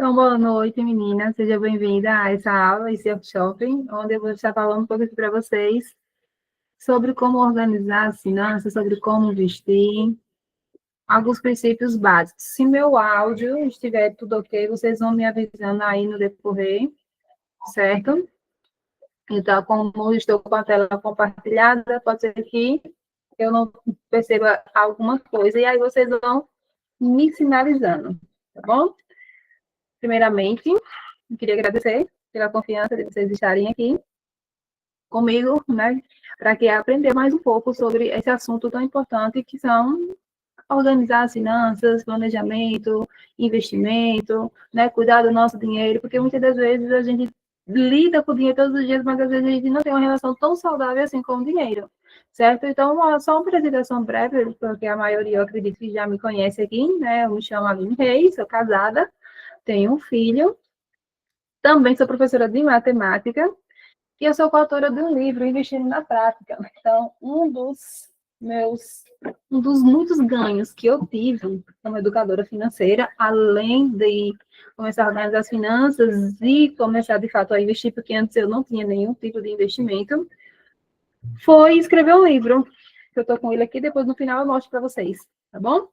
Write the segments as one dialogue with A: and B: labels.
A: Então, boa noite, meninas. Seja bem-vinda a essa aula, esse workshop, onde eu vou estar falando um pouco aqui para vocês sobre como organizar as finanças, sobre como investir, alguns princípios básicos. Se meu áudio estiver tudo ok, vocês vão me avisando aí no decorrer, certo? Então, como eu estou com a tela compartilhada, pode ser que eu não perceba alguma coisa, e aí vocês vão me sinalizando, tá bom? Primeiramente, eu queria agradecer pela confiança de vocês estarem aqui comigo, né, para que aprender mais um pouco sobre esse assunto tão importante que são organizar as finanças, planejamento, investimento, né, cuidar do nosso dinheiro, porque muitas das vezes a gente lida com o dinheiro todos os dias, mas às vezes a gente não tem uma relação tão saudável assim com o dinheiro, certo? Então, só uma apresentação breve, porque a maioria, eu acredito que já me conhece aqui, né, eu me chamo Aline Reis, sou casada, tenho um filho, também sou professora de matemática e eu sou coautora de um livro, Investindo na Prática. Então, um dos muitos ganhos que eu tive como educadora financeira, além de começar a organizar as finanças e começar, de fato, a investir, porque antes eu não tinha nenhum tipo de investimento, foi escrever um livro. Eu estou com ele aqui, depois no final eu mostro para vocês, tá bom?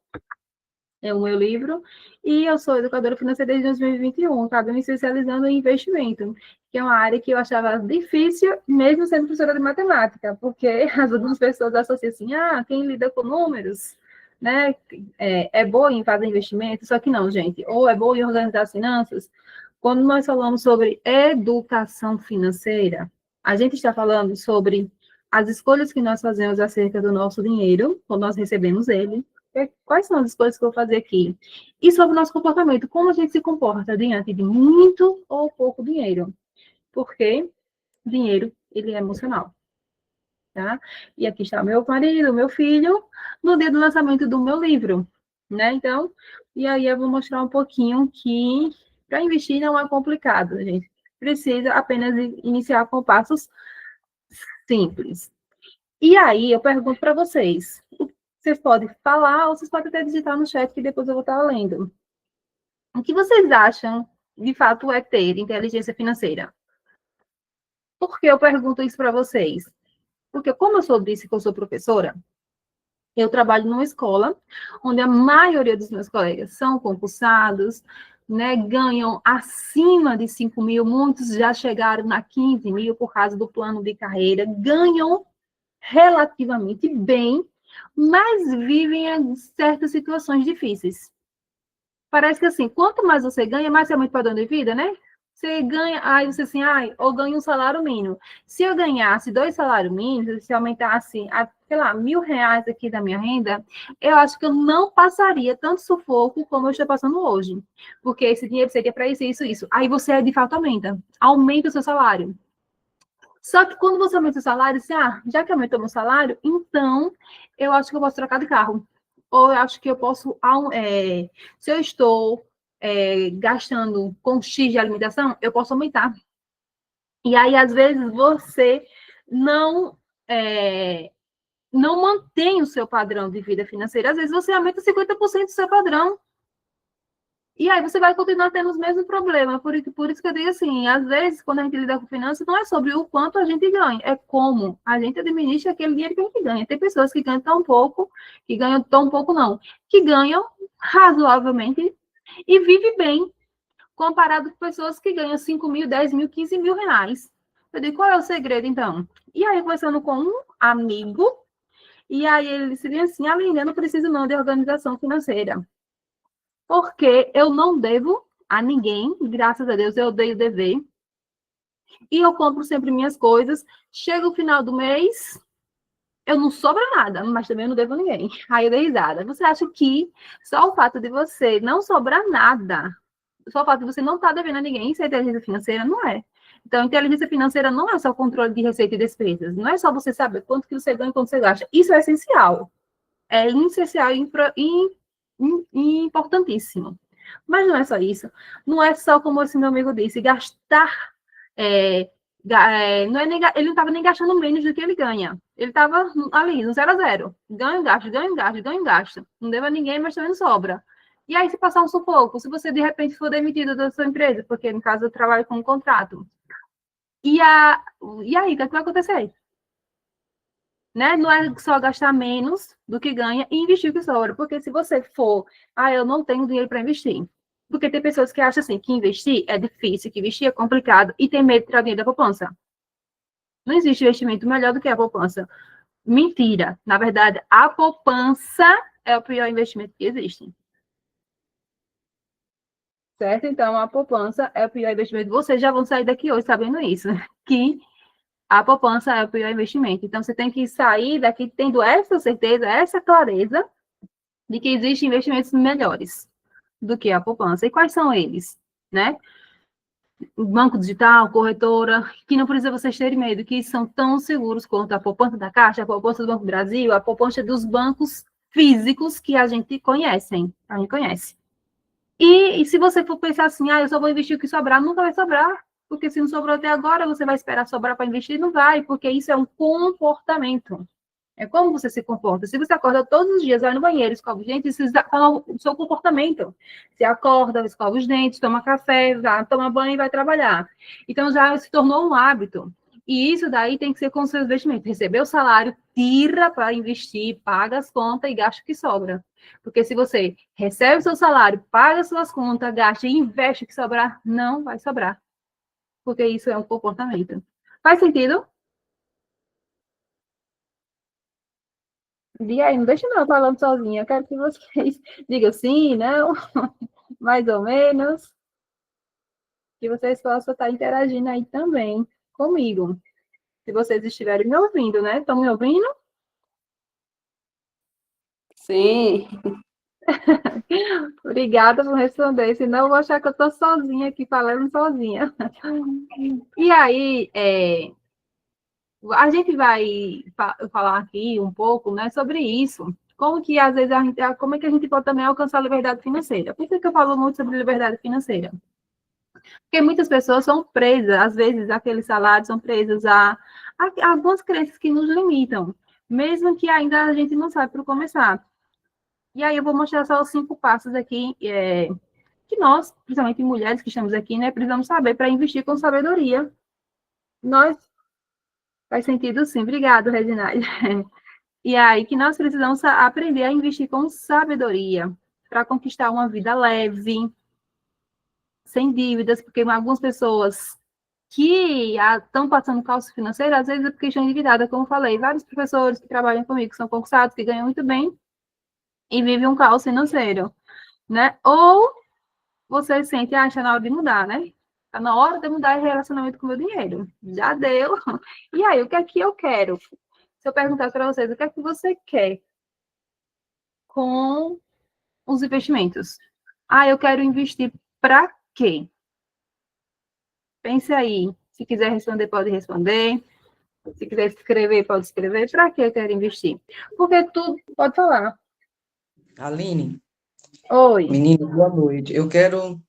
A: É o meu livro, e eu sou educadora financeira desde 2021, acabei me especializando em investimento, que é uma área que eu achava difícil, mesmo sendo professora de matemática, porque as outras pessoas associam assim, quem lida com números, né, é boa em fazer investimento, só que não, gente, ou é boa em organizar as finanças. Quando nós falamos sobre educação financeira, a gente está falando sobre as escolhas que nós fazemos acerca do nosso dinheiro, quando nós recebemos ele, quais são as escolhas que eu vou fazer aqui? E sobre o nosso comportamento, como a gente se comporta diante de muito ou pouco dinheiro? Porque dinheiro, ele é emocional, tá? E aqui está o meu marido, o meu filho, no dia do lançamento do meu livro, né? Então, e aí eu vou mostrar um pouquinho que para investir não é complicado, gente. Precisa apenas iniciar com passos simples. E aí eu pergunto para vocês, vocês podem falar ou vocês podem até digitar no chat que depois eu vou estar lendo. O que vocês acham, de fato, é ter inteligência financeira? Por que eu pergunto isso para vocês? Porque como disse que eu sou professora, eu trabalho numa escola onde a maioria dos meus colegas são concursados, né, ganham acima de 5 mil, muitos já chegaram a 15 mil por causa do plano de carreira, ganham relativamente bem, mas vivem em certas situações difíceis. Parece que assim, quanto mais você ganha, mais você aumenta o padrão de vida, né? Você ganha, aí você assim, ou ganha um salário mínimo. Se eu ganhasse 2 salários mínimos, se aumentasse, sei lá, R$ 1.000 aqui da minha renda, eu acho que eu não passaria tanto sufoco como eu estou passando hoje. Porque esse dinheiro seria para isso, isso, isso. Aí você, de fato, aumenta o seu salário. Só que quando você aumenta o salário, assim, já que aumentou meu salário, então eu acho que eu posso trocar de carro. Ou eu acho que eu posso, se eu estou gastando com X de alimentação, eu posso aumentar. E aí, às vezes, você não, não mantém o seu padrão de vida financeira. Às vezes, você aumenta 50% do seu padrão. E aí você vai continuar tendo os mesmos problemas. Por isso que eu digo assim, às vezes, quando a gente lida com finanças, não é sobre o quanto a gente ganha, é como a gente administra aquele dinheiro que a gente ganha. Tem pessoas que ganham tão pouco, que ganham tão pouco não, que ganham razoavelmente e vivem bem, comparado com pessoas que ganham 5 mil, 10 mil, 15 mil reais. Eu digo, qual é o segredo, então? E aí, conversando com um amigo, e aí ele disse assim, Aline, eu não preciso não de organização financeira. Porque eu não devo a ninguém, graças a Deus eu odeio dever. E eu compro sempre minhas coisas. Chega o final do mês, eu não sobra nada, mas também eu não devo a ninguém. Aí eu dei risada. Você acha que só o fato de você não sobrar nada, só o fato de você não estar devendo a ninguém, isso é inteligência financeira? Não é. Então, inteligência financeira não é só controle de receita e despesas. Não é só você saber quanto que você ganha e quanto você gasta. Isso é essencial. É essencial e importantíssimo. Mas não é só isso. Não é só, como esse meu amigo disse, gastar. Não é nem, ele não estava nem gastando menos do que ele ganha. Ele estava ali, no 0 a 0. Ganho, gasto, ganho, gasto, ganho, gasto. Não deve a ninguém, mas também não sobra. E aí, se passar um sufoco, se você de repente for demitido da sua empresa, porque no caso eu trabalho com um contrato, e, a, e aí, o que vai acontecer? Né? Não é só gastar menos do que ganha e investir o que sobra. Porque se você for, eu não tenho dinheiro para investir. Porque tem pessoas que acham assim, que investir é difícil, que investir é complicado e tem medo de tirar dinheiro da poupança. Não existe investimento melhor do que a poupança. Mentira. Na verdade, a poupança é o pior investimento que existe. Certo? Então, a poupança é o pior investimento. Vocês já vão sair daqui hoje sabendo isso, que a poupança é o pior investimento. Então, você tem que sair daqui tendo essa certeza, essa clareza de que existem investimentos melhores do que a poupança. E quais são eles? Né? Banco digital, corretora, que não precisa vocês terem medo, que são tão seguros quanto a poupança da Caixa, a poupança do Banco do Brasil, a poupança dos bancos físicos que a gente conhece. E se você for pensar assim, eu só vou investir o que sobrar, nunca vai sobrar. Porque se não sobrou até agora, você vai esperar sobrar para investir? Não vai, porque isso é um comportamento. É como você se comporta. Se você acorda todos os dias, vai no banheiro, escova os dentes, isso está no seu comportamento. Você acorda, escova os dentes, toma café, vai tomar banho e vai trabalhar. Então, já se tornou um hábito. E isso daí tem que ser com os seus investimentos. Receber o salário, tira para investir, paga as contas e gasta o que sobra. Porque se você recebe o seu salário, paga as suas contas, gasta e investe o que sobrar, não vai sobrar. Porque isso é um comportamento. Faz sentido? E aí, não deixa não falando sozinha. Eu quero que vocês digam sim, não, mais ou menos. Que vocês possam estar interagindo aí também comigo. Se vocês estiverem me ouvindo, né? Estão me ouvindo?
B: Sim.
A: Obrigada por responder, senão eu vou achar que eu estou sozinha aqui, falando sozinha. E aí, a gente vai falar aqui um pouco, né, sobre isso. Como que, às vezes, como é que a gente pode também alcançar a liberdade financeira? Por que eu falo muito sobre liberdade financeira? Porque muitas pessoas são presas, às vezes, aqueles salários são presas a algumas crenças que nos limitam, mesmo que ainda a gente não sabe por começar. E aí eu vou mostrar só os 5 passos aqui, que nós, principalmente mulheres que estamos aqui, né, precisamos saber para investir com sabedoria. Nós, faz sentido sim, obrigado, Reginaldo. E aí que nós precisamos aprender a investir com sabedoria para conquistar uma vida leve, sem dívidas, porque algumas pessoas que estão passando calço financeiro, às vezes é porque estão endividadas, como eu falei. Vários professores que trabalham comigo, que são concursados, que ganham muito bem, e vivem um caos financeiro, né? Ou você sente, está na hora de mudar, né? Está na hora de mudar o relacionamento com o meu dinheiro. Já deu. E aí, o que é que eu quero? Se eu perguntar para vocês, o que é que você quer com os investimentos? Eu quero investir para quê? Pense aí. Se quiser responder, pode responder. Se quiser escrever, pode escrever. Para que eu quero investir? Porque tudo pode falar.
B: Aline,
A: Oi.
B: menina, boa noite. Eu quero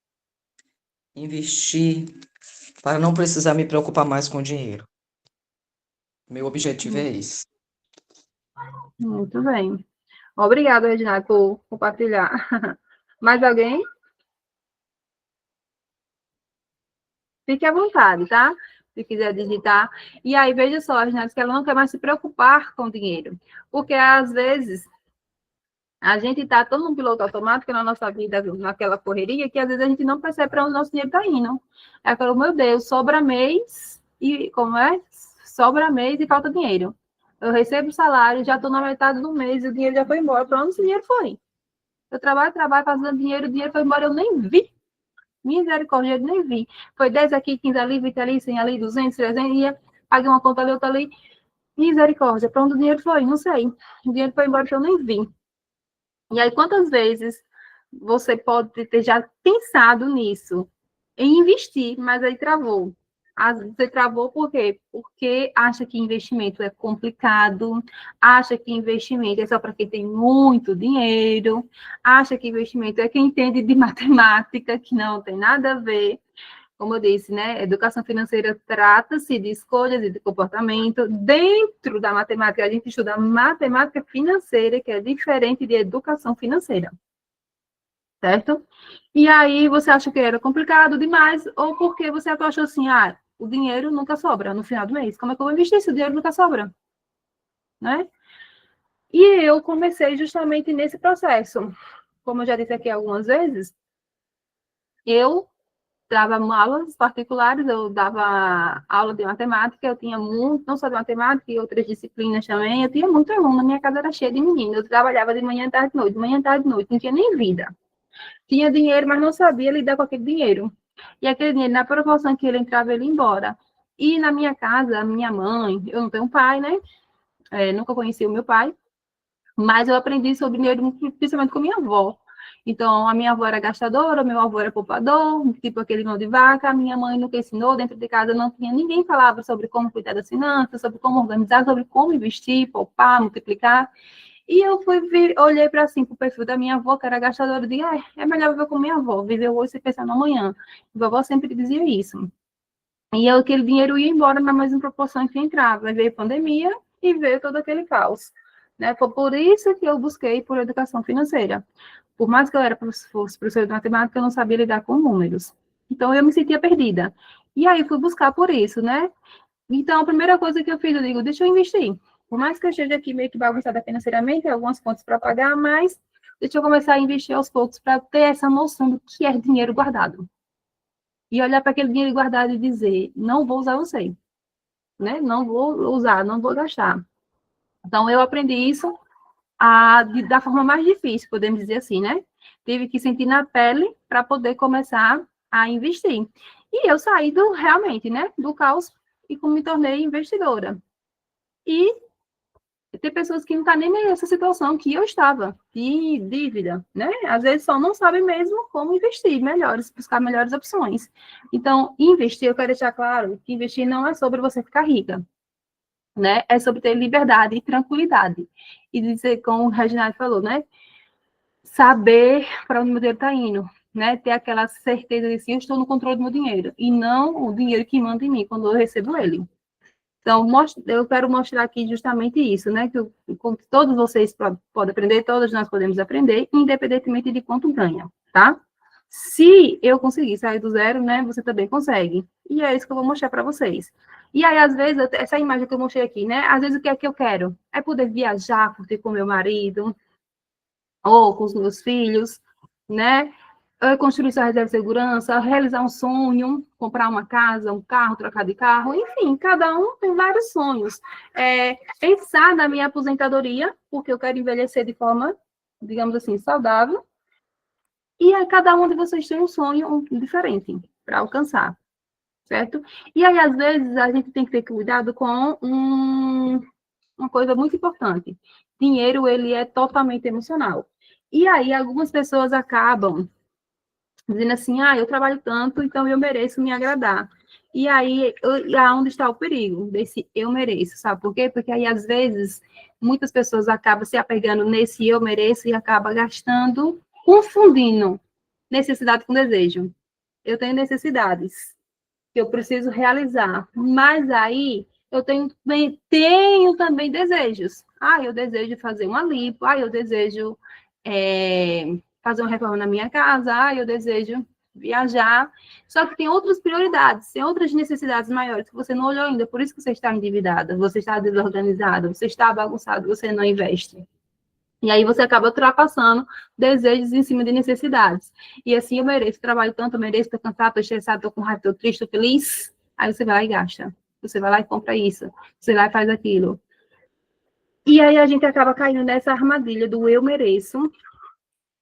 B: investir para não precisar me preocupar mais com dinheiro. Meu objetivo é esse.
A: Muito bem. Obrigada, Reginaldo, por compartilhar. Mais alguém? Fique à vontade, tá? Se quiser digitar. E aí, veja só, Reginaldo, que ela não quer mais se preocupar com o dinheiro. Porque, às vezes, a gente está tão num piloto automático na nossa vida, naquela correria, que às vezes a gente não percebe para onde o nosso dinheiro está indo. É aquilo, meu Deus, sobra mês e como é? Sobra mês e falta dinheiro. Eu recebo o salário, já estou na metade do mês e o dinheiro já foi embora. Para onde esse dinheiro foi? Eu trabalho, fazendo dinheiro, o dinheiro foi embora, eu nem vi. Misericórdia, eu nem vi. Foi 10 aqui, 15 ali, 20 ali, 100 ali, 200, 300, ia, paguei uma conta ali, outra ali. Misericórdia, para onde o dinheiro foi? Não sei. O dinheiro foi embora que eu nem vi. E aí, quantas vezes você pode ter já pensado nisso, em investir, mas aí travou? Você travou por quê? Porque acha que investimento é complicado, acha que investimento é só para quem tem muito dinheiro, acha que investimento é quem entende de matemática, que não tem nada a ver. Como eu disse, né? Educação financeira trata-se de escolhas e de comportamento. Dentro da matemática, a gente estuda matemática financeira, que é diferente de educação financeira. certo? E aí você acha que era complicado demais, ou porque você achou assim, o dinheiro nunca sobra no final do mês. Como é que eu vou investir se o dinheiro nunca sobra? Né? E eu comecei justamente nesse processo. Como eu já disse aqui algumas vezes, eu dava aulas particulares, eu dava aula de matemática, eu tinha muito, não só de matemática, e outras disciplinas também, eu tinha muito aluno, minha casa era cheia de meninos, eu trabalhava de manhã, tarde, noite, de manhã, tarde, noite, não tinha nem vida. Tinha dinheiro, mas não sabia lidar com aquele dinheiro. E aquele dinheiro, na proporção que ele entrava, ele ia embora. E na minha casa, a minha mãe, eu não tenho pai, né? Nunca conheci o meu pai, mas eu aprendi sobre dinheiro principalmente com minha avó. Então, a minha avó era gastadora, meu avô era poupador, tipo aquele mão de vaca, a minha mãe nunca ensinou, dentro de casa não tinha ninguém que falava sobre como cuidar das finanças, sobre como organizar, sobre como investir, poupar, multiplicar. E eu olhei para assim, o perfil da minha avó, que era gastadora, e disse, é melhor viver com minha avó, viver hoje e pensar no amanhã. A vovó sempre dizia isso. E aquele dinheiro ia embora na mesma proporção que entrava. Aí veio a pandemia e veio todo aquele caos. Né? Foi por isso que eu busquei por educação financeira. Por mais que eu fosse professora de matemática, eu não sabia lidar com números. Então, eu me sentia perdida. E aí, fui buscar por isso, né? Então, a primeira coisa que eu fiz, eu digo, deixa eu investir. Por mais que eu esteja aqui meio que bagunçada financeiramente, algumas contas para pagar, mas deixa eu começar a investir aos poucos para ter essa noção do que é dinheiro guardado. E olhar para aquele dinheiro guardado e dizer, não vou usar você, né? Não vou usar, não vou gastar. Então, eu aprendi isso da forma mais difícil, podemos dizer assim, né? Tive que sentir na pele para poder começar a investir. E eu saí realmente, né, do caos e me tornei investidora. E tem pessoas que não estão nem nessa situação que eu estava, de dívida, né? Às vezes só não sabem mesmo como investir buscar melhores opções. Então, investir, eu quero deixar claro que investir não é sobre você ficar rica, né? É sobre ter liberdade e tranquilidade. E dizer, como o Reginaldo falou, né? Saber para onde o meu dinheiro está indo, né? Ter aquela certeza de que eu estou no controle do meu dinheiro e não o dinheiro que manda em mim quando eu recebo ele. Então, eu quero mostrar aqui justamente isso, né? Que todos vocês podem aprender, todos nós podemos aprender, independentemente de quanto ganha, tá? Se eu conseguir sair do zero, né? Você também consegue. E é isso que eu vou mostrar para vocês. E aí, às vezes, essa imagem que eu mostrei aqui, né? Às vezes, o que é que eu quero? É poder viajar, curtir com meu marido, ou com os meus filhos, né? Construir sua reserva de segurança, realizar um sonho, comprar uma casa, um carro, trocar de carro, enfim, cada um tem vários sonhos. Pensar na minha aposentadoria, porque eu quero envelhecer de forma, digamos assim, saudável, e aí cada um de vocês tem um sonho diferente para alcançar, certo? E aí, às vezes, a gente tem que ter cuidado com uma coisa muito importante. Dinheiro, ele é totalmente emocional. E aí, algumas pessoas acabam dizendo assim, eu trabalho tanto, então eu mereço me agradar. E aí, aonde está o perigo desse eu mereço, sabe por quê? Porque aí, às vezes, muitas pessoas acabam se apegando nesse eu mereço e acabam gastando, confundindo necessidade com desejo. Eu tenho necessidades que eu preciso realizar, mas aí eu tenho também desejos. Eu desejo fazer uma lipo, eu desejo fazer uma reforma na minha casa, eu desejo viajar. Só que tem outras prioridades, tem outras necessidades maiores que você não olhou ainda, por isso que você está endividada, você está desorganizada, você está bagunçado, você não investe. E aí você acaba ultrapassando desejos em cima de necessidades. E assim, eu mereço, trabalho tanto, eu mereço, estou cansado, estou estressado, estou com raiva, estou triste, estou feliz. Aí você vai lá e gasta. Você vai lá e compra isso. Você vai lá e faz aquilo. E aí a gente acaba caindo nessa armadilha do eu mereço,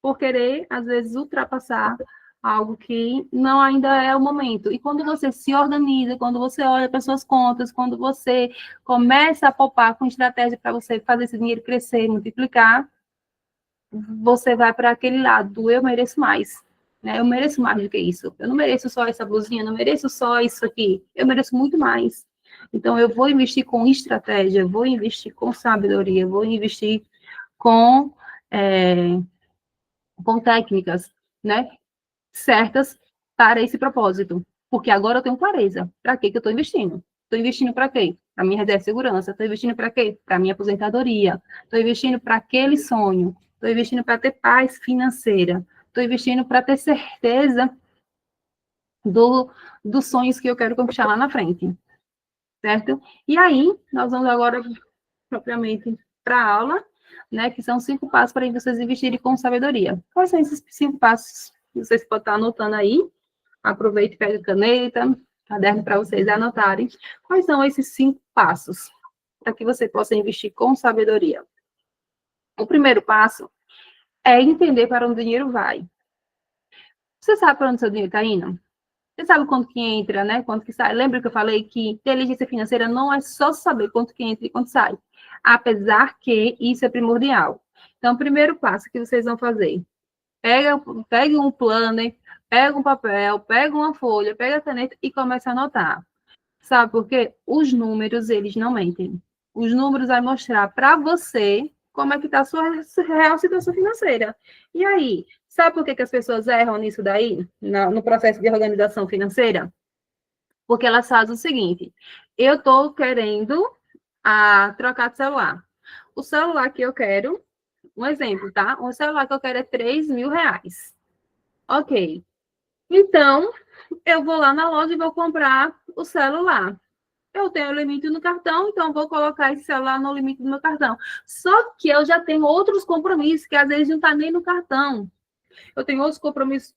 A: por querer, às vezes, ultrapassar algo que não ainda é o momento. E quando você se organiza, quando você olha para suas contas, quando você começa a poupar com estratégia para você fazer esse dinheiro crescer, multiplicar, você vai para aquele lado do eu mereço mais. Né? Eu mereço mais do que isso. Eu não mereço só essa blusinha, não mereço só isso aqui. Eu mereço muito mais. Então, eu vou investir com estratégia, vou investir com sabedoria, vou investir com, com técnicas, né, certas para esse propósito. Porque agora eu tenho clareza. Para que eu estou investindo? Estou investindo para quê? Para minha reserva de segurança. Estou investindo para quê? Para minha aposentadoria. Estou investindo para aquele sonho. Estou investindo para ter paz financeira. Estou investindo para ter certeza dos sonhos que eu quero conquistar lá na frente, certo? E aí, nós vamos agora, propriamente, para a aula, né, que são 5 passos para vocês investirem com sabedoria. Quais são esses 5 passos? Vocês podem estar anotando aí. Aproveite e pegue caneta, caderno para vocês anotarem. Quais são esses 5 passos para que você possa investir com sabedoria? O primeiro passo é entender para onde o dinheiro vai. Você sabe para onde o seu dinheiro está indo? Você sabe quanto que entra, né? Quanto que sai? Lembra que eu falei que inteligência financeira não é só saber quanto que entra e quanto sai. Apesar que isso é primordial. Então, o primeiro passo que vocês vão fazer, pegue um planner, pega um papel, pega uma folha, pega a caneta e comece a anotar. Sabe por quê? Os números, eles não mentem. Os números vão mostrar para você como é que está a sua real situação financeira. E aí, sabe por que as pessoas erram nisso daí, no processo de organização financeira? Porque elas fazem o seguinte, eu estou querendo trocar de celular. O celular que eu quero, um exemplo, tá? O celular que eu quero é 3 mil reais. Ok. Então, eu vou lá na loja e vou comprar o celular. Eu tenho limite no cartão, então vou colocar esse celular no limite do meu cartão. Só que eu já tenho outros compromissos, que às vezes não está nem no cartão. Eu tenho outros compromissos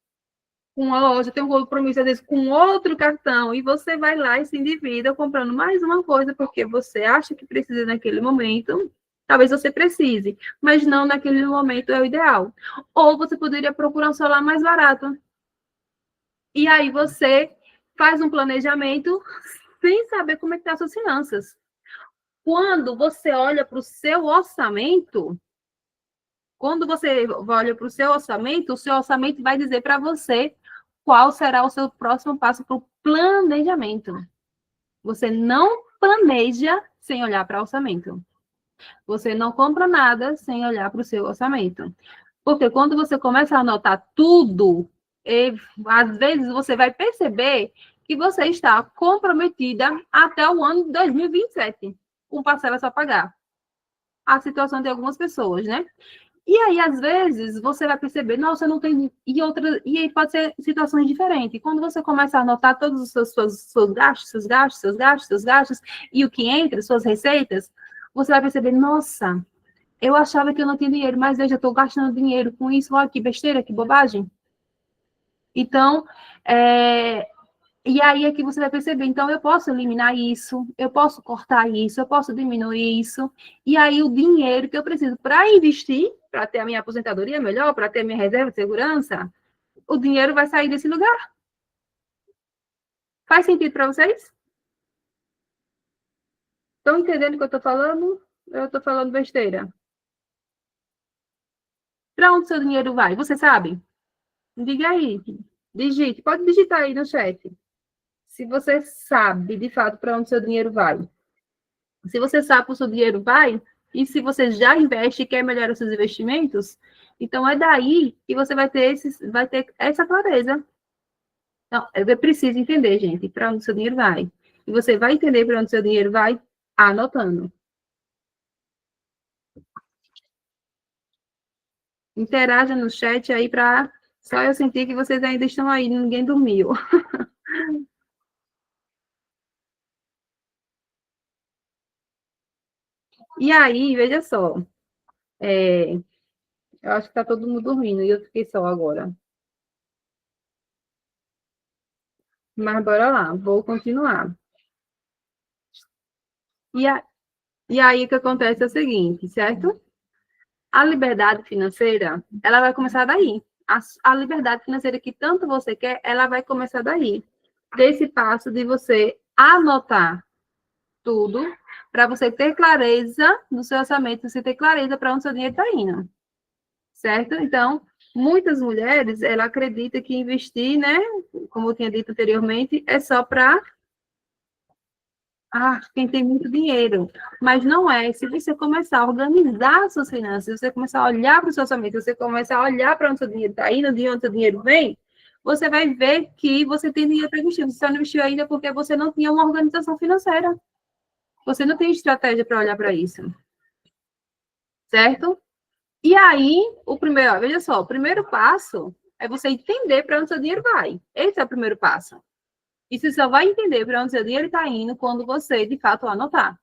A: com a loja, eu tenho um compromisso, às vezes, com outro cartão, e você vai lá e se endivida comprando mais uma coisa, porque você acha que precisa naquele momento. Talvez você precise, mas não naquele momento é o ideal. Ou você poderia procurar um celular mais barato. E aí você faz um planejamento sem saber como é que estão as suas finanças. Quando você olha para o seu orçamento, o seu orçamento vai dizer para você qual será o seu próximo passo para o planejamento. Você não planeja sem olhar para o orçamento. Você não compra nada sem olhar para o seu orçamento. Porque quando você começa a anotar tudo, às vezes você vai perceber que você está comprometida até o ano de 2027, com parcelas a pagar. A situação de algumas pessoas, né? E aí, às vezes, você vai perceber, nossa, não tem. E aí pode ser situações diferentes. Quando você começa a anotar todos os seus gastos, e o que entra, suas receitas, você vai perceber, nossa, eu achava que eu não tinha dinheiro, mas eu já estou gastando dinheiro com isso, olha que besteira, que bobagem. Então, e aí é que você vai perceber, então eu posso eliminar isso, eu posso cortar isso, eu posso diminuir isso, e aí o dinheiro que eu preciso para investir, para ter a minha aposentadoria melhor, para ter a minha reserva de segurança, o dinheiro vai sair desse lugar. Faz sentido para vocês? Estão entendendo o que eu estou falando? Eu estou falando besteira. Para onde seu dinheiro vai? Você sabe? Diga aí. Digite. Pode digitar aí no chat. Se você sabe, de fato, para onde seu dinheiro vai. Se você sabe para o seu dinheiro vai, e se você já investe e quer melhorar os seus investimentos, então é daí que você vai ter essa clareza. Então, é preciso entender, gente, para onde o seu dinheiro vai. E você vai entender para onde o seu dinheiro vai anotando. Interaja no chat aí para só eu sentir que vocês ainda estão aí, ninguém dormiu. E aí, veja só, eu acho que está todo mundo dormindo e eu fiquei só agora. Mas bora lá, vou continuar. E aí o que acontece é o seguinte, certo? A liberdade financeira, ela vai começar daí. A liberdade financeira que tanto você quer, ela vai começar daí. Desse passo de você anotar tudo, para você ter clareza no seu orçamento, você ter clareza para onde seu dinheiro está indo. Certo? Então, muitas mulheres, ela acredita que investir, né, como eu tinha dito anteriormente, é só para quem tem muito dinheiro. Mas não é. Se você começar a organizar as suas finanças, se você começar a olhar para o seu orçamento, se você começar a olhar para onde o seu dinheiro está indo, de onde o seu dinheiro vem, você vai ver que você tem dinheiro para investir. Você só não investiu ainda porque você não tinha uma organização financeira. Você não tem estratégia para olhar para isso. Certo? E aí, veja só, o primeiro passo é você entender para onde seu dinheiro vai. Esse é o primeiro passo. E você só vai entender para onde seu dinheiro está indo quando você, de fato, anotar.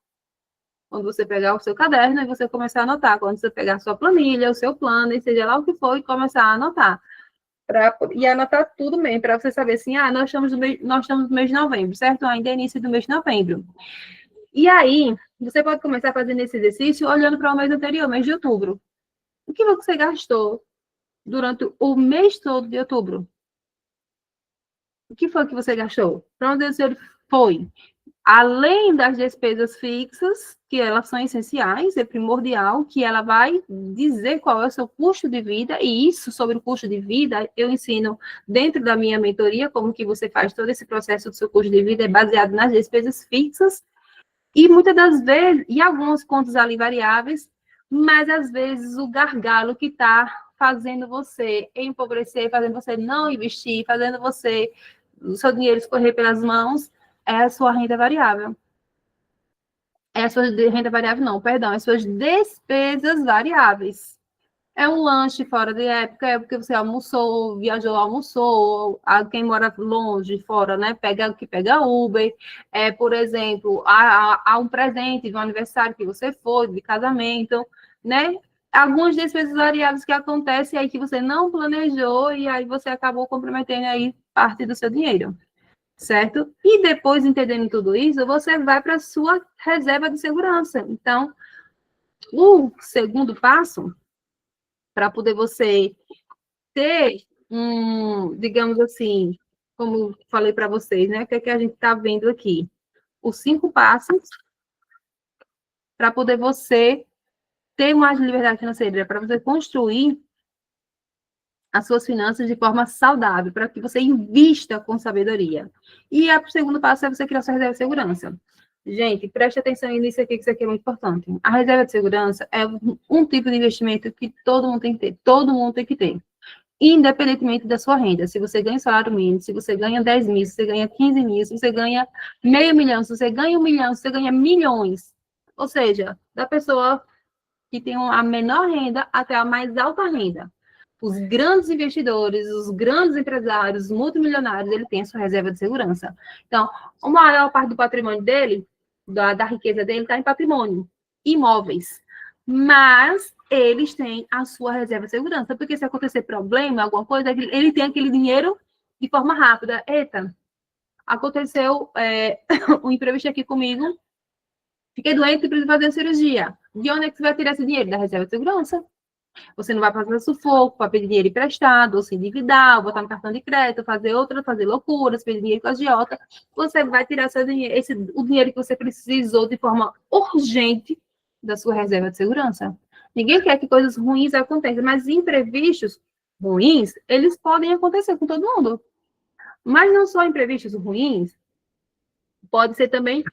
A: Quando você pegar o seu caderno e você começar a anotar. Quando você pegar a sua planilha, o seu plano, e seja lá o que for, e começar a anotar. E anotar tudo mesmo, para você saber assim, nós estamos no mês de novembro, certo? Ainda é início do mês de novembro. E aí, você pode começar fazendo esse exercício olhando para o mês anterior, mês de outubro. O que você gastou durante o mês todo de outubro? O que foi que você gastou? Para onde você foi? Além das despesas fixas, que elas são essenciais, é primordial, que ela vai dizer qual é o seu custo de vida, e isso sobre o custo de vida, eu ensino dentro da minha mentoria, como que você faz todo esse processo do seu custo de vida, é baseado nas despesas fixas, e muitas das vezes, e algumas contas ali variáveis, mas às vezes o gargalo que está fazendo você empobrecer, fazendo você não investir, fazendo você, o seu dinheiro escorrer pelas mãos, é a sua renda variável. É a sua renda variável, não, perdão, é as suas despesas variáveis. É um lanche fora de época, é porque você almoçou, viajou, almoçou, quem mora longe, fora, né, pega Uber, por exemplo, há um presente de um aniversário que você foi, de casamento, né, algumas despesas variáveis que acontecem aí que você não planejou e aí você acabou comprometendo aí parte do seu dinheiro, certo? E depois, entendendo tudo isso, você vai para a sua reserva de segurança. Então, o segundo passo para poder você ter digamos assim, como falei para vocês, né? O que é que a gente está vendo aqui? Os 5 passos para poder você ter mais liberdade financeira, para você construir as suas finanças de forma saudável, para que você invista com sabedoria. E o segundo passo é você criar sua reserva de segurança. Gente, preste atenção nisso aqui, que isso aqui é muito importante. A reserva de segurança é um tipo de investimento que todo mundo tem que ter. Todo mundo tem que ter. Independentemente da sua renda. Se você ganha salário mínimo, se você ganha 10 mil, se você ganha 15 mil, se você ganha meio milhão, se você ganha 1 milhão, se você ganha milhões. Ou seja, da pessoa que tem a menor renda até a mais alta renda. Os grandes investidores, os grandes empresários, os multimilionários, ele tem a sua reserva de segurança. Então, a maior parte do patrimônio dele, da riqueza dele, está em patrimônio, imóveis. Mas eles têm a sua reserva de segurança, porque se acontecer problema, alguma coisa, ele tem aquele dinheiro de forma rápida. Eita, aconteceu um imprevisto aqui comigo, fiquei doente e preciso fazer uma cirurgia. De onde é que você vai tirar esse dinheiro? Da reserva de segurança. Você não vai fazer sufoco para pedir dinheiro emprestado, ou se endividar, ou botar no cartão de crédito, fazer loucuras, pedir dinheiro com a agiota. Você vai tirar seu dinheiro, o dinheiro que você precisou de forma urgente da sua reserva de segurança. Ninguém quer que coisas ruins aconteçam, mas imprevistos ruins, eles podem acontecer com todo mundo. Mas não só imprevistos ruins, pode ser também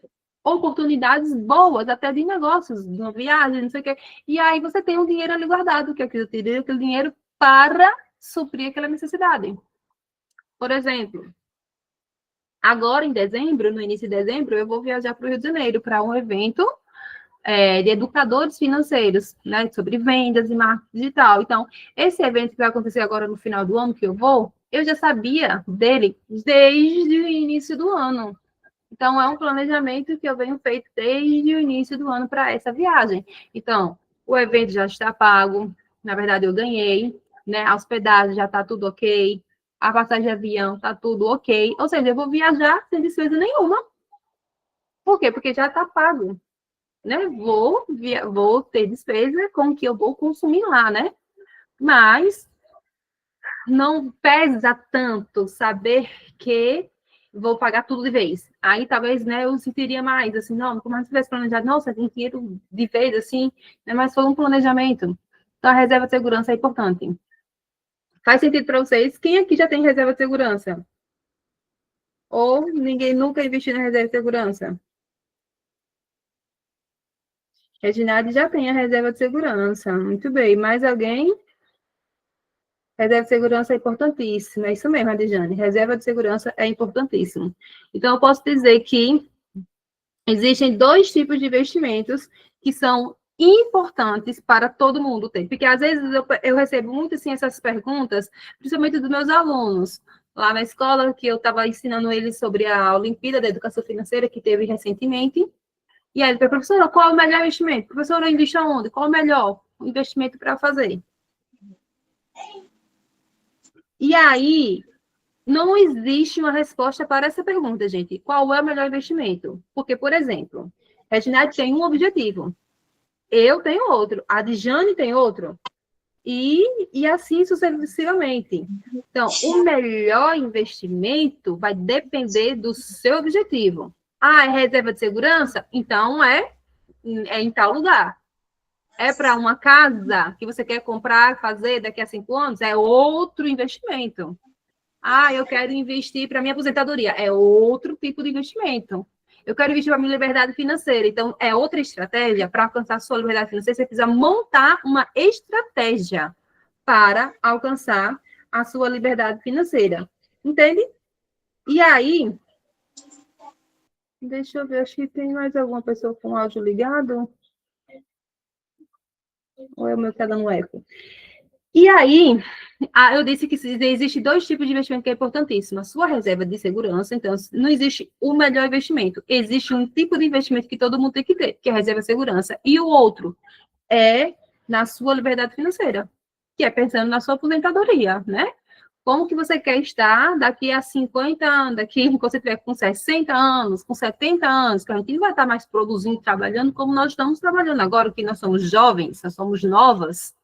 A: oportunidades boas, até de negócios, de uma viagem, não sei o quê. E aí você tem um dinheiro ali guardado, que eu queria aquele dinheiro para suprir aquela necessidade. Por exemplo, agora em dezembro, no início de dezembro, eu vou viajar para o Rio de Janeiro para um evento de educadores financeiros, né, sobre vendas e marketing digital. Então, esse evento que vai acontecer agora no final do ano que eu já sabia dele desde o início do ano. Então, é um planejamento que eu venho feito desde o início do ano para essa viagem. Então, o evento já está pago, na verdade, eu ganhei, né? A hospedagem já está tudo ok, a passagem de avião está tudo ok. Ou seja, eu vou viajar sem despesa nenhuma. Por quê? Porque já está pago. Né? Vou ter despesa com o que eu vou consumir lá, né? Mas não pesa tanto saber que vou pagar tudo de vez. Aí talvez, né, eu sentiria mais, assim, não, como se tivesse planejado, nossa, tem dinheiro de vez, assim, né, mas foi um planejamento. Então, a reserva de segurança é importante. Faz sentido para vocês? Quem aqui já tem reserva de segurança? Ou ninguém nunca investiu na reserva de segurança? Reginaldo já tem a reserva de segurança. Muito bem. Mais alguém? Reserva de segurança é importantíssima. É isso mesmo, Adjane. Reserva de segurança é importantíssimo. Então, eu posso dizer que existem 2 tipos de investimentos que são importantes para todo mundo ter. Porque, às vezes, eu recebo muito, assim, essas perguntas, principalmente dos meus alunos, lá na escola, que eu estava ensinando eles sobre a Olimpíada da Educação Financeira, que teve recentemente. E aí, ele falou, professora, qual é o melhor investimento? Professora, eu invisto aonde? Qual é o melhor investimento para fazer? E aí, não existe uma resposta para essa pergunta, gente. Qual é o melhor investimento? Porque, por exemplo, a Reginete tem um objetivo, eu tenho outro, a Dijane tem outro, e assim sucessivamente. Então, o melhor investimento vai depender do seu objetivo. Ah, é reserva de segurança? Então, é em tal lugar. É para uma casa que você quer comprar, fazer daqui a 5 anos? É outro investimento. Ah, eu quero investir para minha aposentadoria. É outro tipo de investimento. Eu quero investir para minha liberdade financeira. Então, é outra estratégia para alcançar a sua liberdade financeira. Você precisa montar uma estratégia para alcançar a sua liberdade financeira. Entende? E aí, deixa eu ver, acho que tem mais alguma pessoa com áudio ligado? Ou é o meu que está dando eco? E aí, eu disse que existe dois tipos de investimento que é importantíssimo. A sua reserva de segurança, então, não existe o melhor investimento. Existe um tipo de investimento que todo mundo tem que ter, que é a reserva de segurança. E o outro é na sua liberdade financeira, que é pensando na sua aposentadoria, né? Como que você quer estar daqui a 50 anos, daqui quando você tiver com 60 anos, com 70 anos, que a gente não vai estar mais produzindo, trabalhando como nós estamos trabalhando agora, que nós somos jovens, nós somos novas.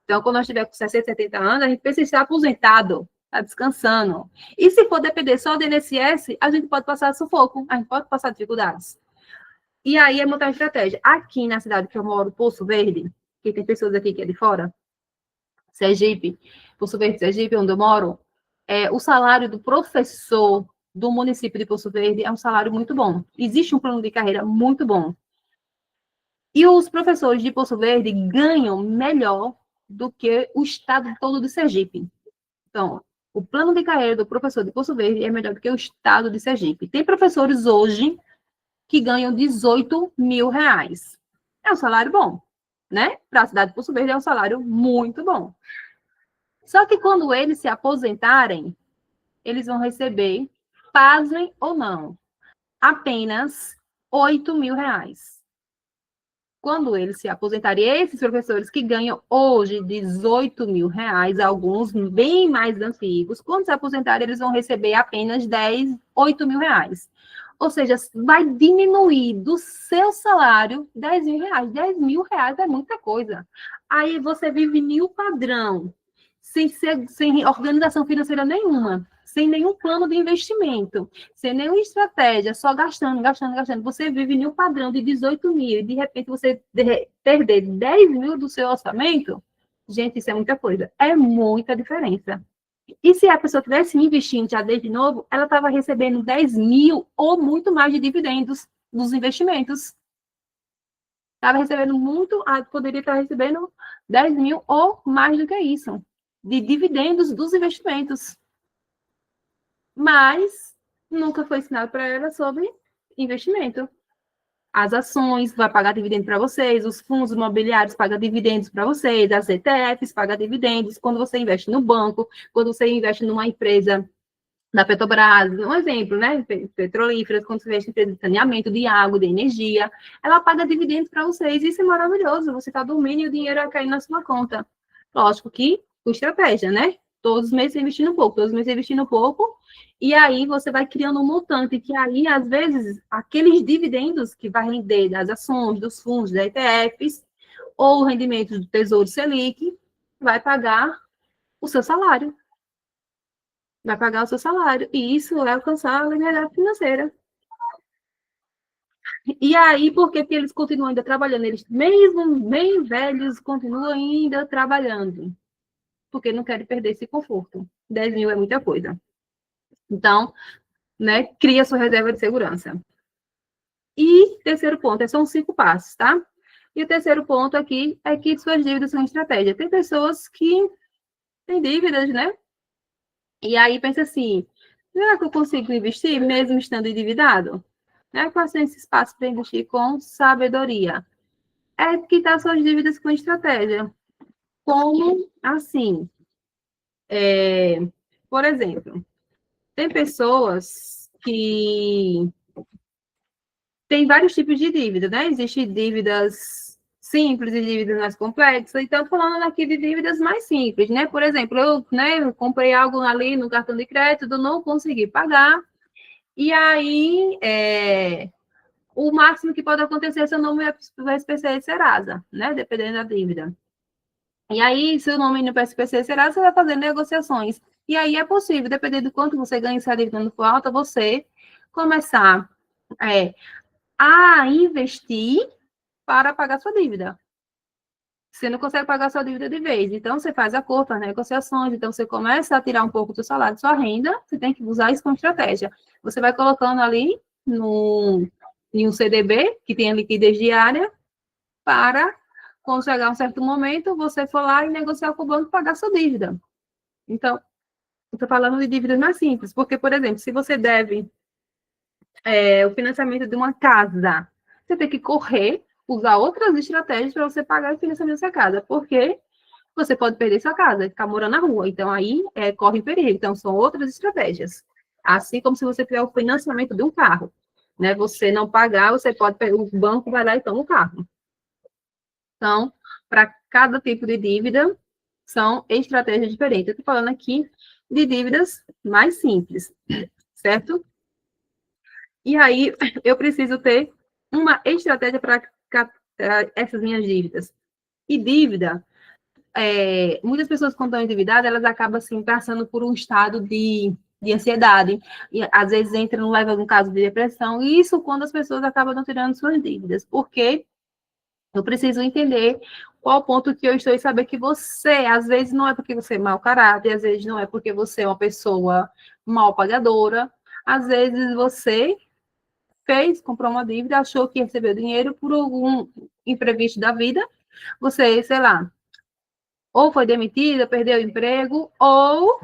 A: Então, quando nós estiver com 60, 70 anos, a gente precisa estar aposentado, tá descansando. E se for depender só do INSS, a gente pode passar sufoco, a gente pode passar dificuldades. E aí é montar uma estratégia. Aqui na cidade que eu moro, Poço Verde, que tem pessoas aqui que é de fora, Sergipe, Poço Verde, Sergipe, onde eu moro, o salário do professor do município de Poço Verde é um salário muito bom. Existe um plano de carreira muito bom. E os professores de Poço Verde ganham melhor do que o estado todo de Sergipe. Então, o plano de carreira do professor de Poço Verde é melhor do que o estado de Sergipe. Tem professores hoje que ganham 18 mil reais. É um salário bom, né? Para a cidade de Poço Verde é um salário muito bom. Só que quando eles se aposentarem, eles vão receber, pasmem ou não, apenas 8 mil reais. Quando eles se aposentarem, esses professores que ganham hoje 18 mil reais, alguns bem mais antigos, quando se aposentarem, eles vão receber apenas 8 mil reais. Ou seja, vai diminuir do seu salário 10 mil reais. 10 mil reais é muita coisa. Aí você vive em um padrão, sem organização financeira nenhuma, sem nenhum plano de investimento, sem nenhuma estratégia, só gastando, gastando, gastando. Você vive em um padrão de 18 mil e, de repente, você perder 10 mil do seu orçamento, gente, isso é muita coisa. É muita diferença. E se a pessoa tivesse investindo já desde novo, ela estava recebendo 10 mil ou muito mais de dividendos dos investimentos. Estava recebendo muito, poderia estar recebendo 10 mil ou mais do que isso, de dividendos dos investimentos. Mas nunca foi ensinado para ela sobre investimento. As ações vai pagar dividendo para vocês, os fundos imobiliários pagam dividendos para vocês, as ETFs pagam dividendos quando você investe no banco, quando você investe numa empresa da Petrobras, um exemplo, né? Petrolíferas, quando você investe em empresa de saneamento, de água, de energia, ela paga dividendos para vocês. Isso é maravilhoso. Você está dormindo e o dinheiro vai cair na sua conta. Lógico que com estratégia, né? Todos os meses investindo pouco, todos os meses investindo pouco, e aí você vai criando um montante, que aí, às vezes, aqueles dividendos que vai render das ações, dos fundos, da ETFs, ou o rendimento do Tesouro Selic, vai pagar o seu salário. Vai pagar o seu salário. E isso é alcançar a liberdade financeira. E aí, por que eles continuam ainda trabalhando? Eles, mesmo bem velhos, continuam ainda trabalhando. Porque não querem perder esse conforto. 10 mil é muita coisa. Então, né, cria sua reserva de segurança. E terceiro ponto, são 5 passos, tá? E o terceiro ponto aqui é que suas dívidas são estratégia. Tem pessoas que têm dívidas, né? E aí pensa assim, será que eu consigo investir mesmo estando endividado? Né? Quais são esses passos para investir com sabedoria? é quitar suas dívidas com estratégia. Como assim? Por exemplo, tem pessoas que têm vários tipos de dívida, né? Existem dívidas simples e dívidas mais complexas. Então, falando aqui de dívidas mais simples, né? Por exemplo, eu comprei algo ali no cartão de crédito, não consegui pagar, e aí o máximo que pode acontecer é se eu não me SPC e Serasa, né? Dependendo da dívida. E aí, se o nome no PSPC será, você vai fazer negociações. E aí é possível, dependendo do quanto você ganha, se a dívida não for alta, você começar a investir para pagar sua dívida. Você não consegue pagar sua dívida de vez. Então, você faz acordo, as negociações. Então, você começa a tirar um pouco do salário, de sua renda. Você tem que usar isso como estratégia. Você vai colocando ali em um CDB, que tem a liquidez diária, para, quando chegar um certo momento, você for lá e negociar com o banco e pagar sua dívida. Então, eu estou falando de dívidas mais simples, porque, por exemplo, se você deve o financiamento de uma casa, você tem que correr, usar outras estratégias para você pagar o financiamento da sua casa, porque você pode perder sua casa e ficar morando na rua. Então, aí corre perigo. Então, são outras estratégias. Assim como se você tiver o financiamento de um carro, né? Você não pagar, você pode, o banco vai lá e toma o carro. Então, para cada tipo de dívida, são estratégias diferentes. Eu estou falando aqui de dívidas mais simples, certo? E aí, eu preciso ter uma estratégia para essas minhas dívidas. E dívida, muitas pessoas, quando estão endividadas, elas acabam, assim, passando por um estado de ansiedade. E, às vezes, entram, leva algum caso de depressão. E isso quando as pessoas acabam não tirando suas dívidas. Porque eu preciso entender qual o ponto que eu estou e saber que você, às vezes, não é porque você é mau caráter, às vezes não é porque você é uma pessoa mal pagadora, às vezes você comprou uma dívida, achou que recebeu dinheiro por algum imprevisto da vida, você, sei lá, ou foi demitida, perdeu o emprego, ou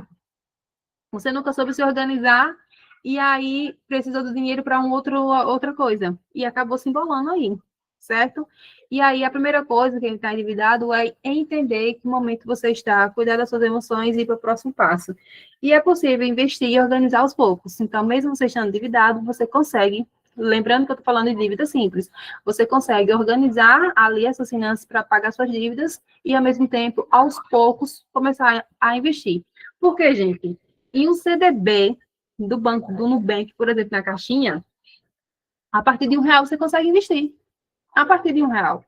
A: você nunca soube se organizar e aí precisou do dinheiro para outra coisa e acabou se embolando aí, certo? E aí a primeira coisa que ele está endividado é entender que momento você está, cuidar das suas emoções e ir para o próximo passo. E é possível investir e organizar aos poucos. Então, mesmo você estando endividado, você consegue, lembrando que eu estou falando de dívida simples, você consegue organizar ali essas finanças para pagar suas dívidas e, ao mesmo tempo, aos poucos, começar a investir. Por quê, gente? Em um CDB do banco, do Nubank, por exemplo, na caixinha, a partir de R$ 1 você consegue investir. A partir de R$ 1.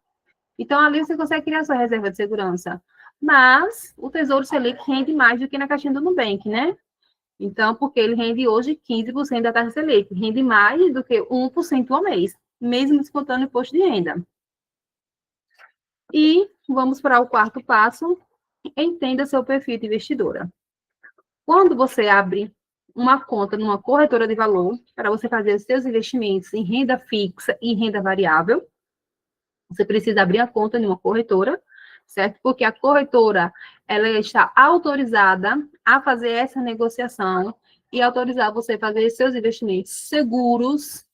A: Então, ali você consegue criar sua reserva de segurança. Mas o Tesouro Selic rende mais do que na caixinha do Nubank, né? Então, porque ele rende hoje 15% da taxa Selic. Rende mais do que 1% ao mês, mesmo descontando o imposto de renda. E vamos para o quarto passo. Entenda seu perfil de investidora. Quando você abre uma conta numa corretora de valor para você fazer os seus investimentos em renda fixa e renda variável, você precisa abrir a conta em uma corretora, certo? Porque a corretora, ela está autorizada a fazer essa negociação e autorizar você a fazer seus investimentos seguros,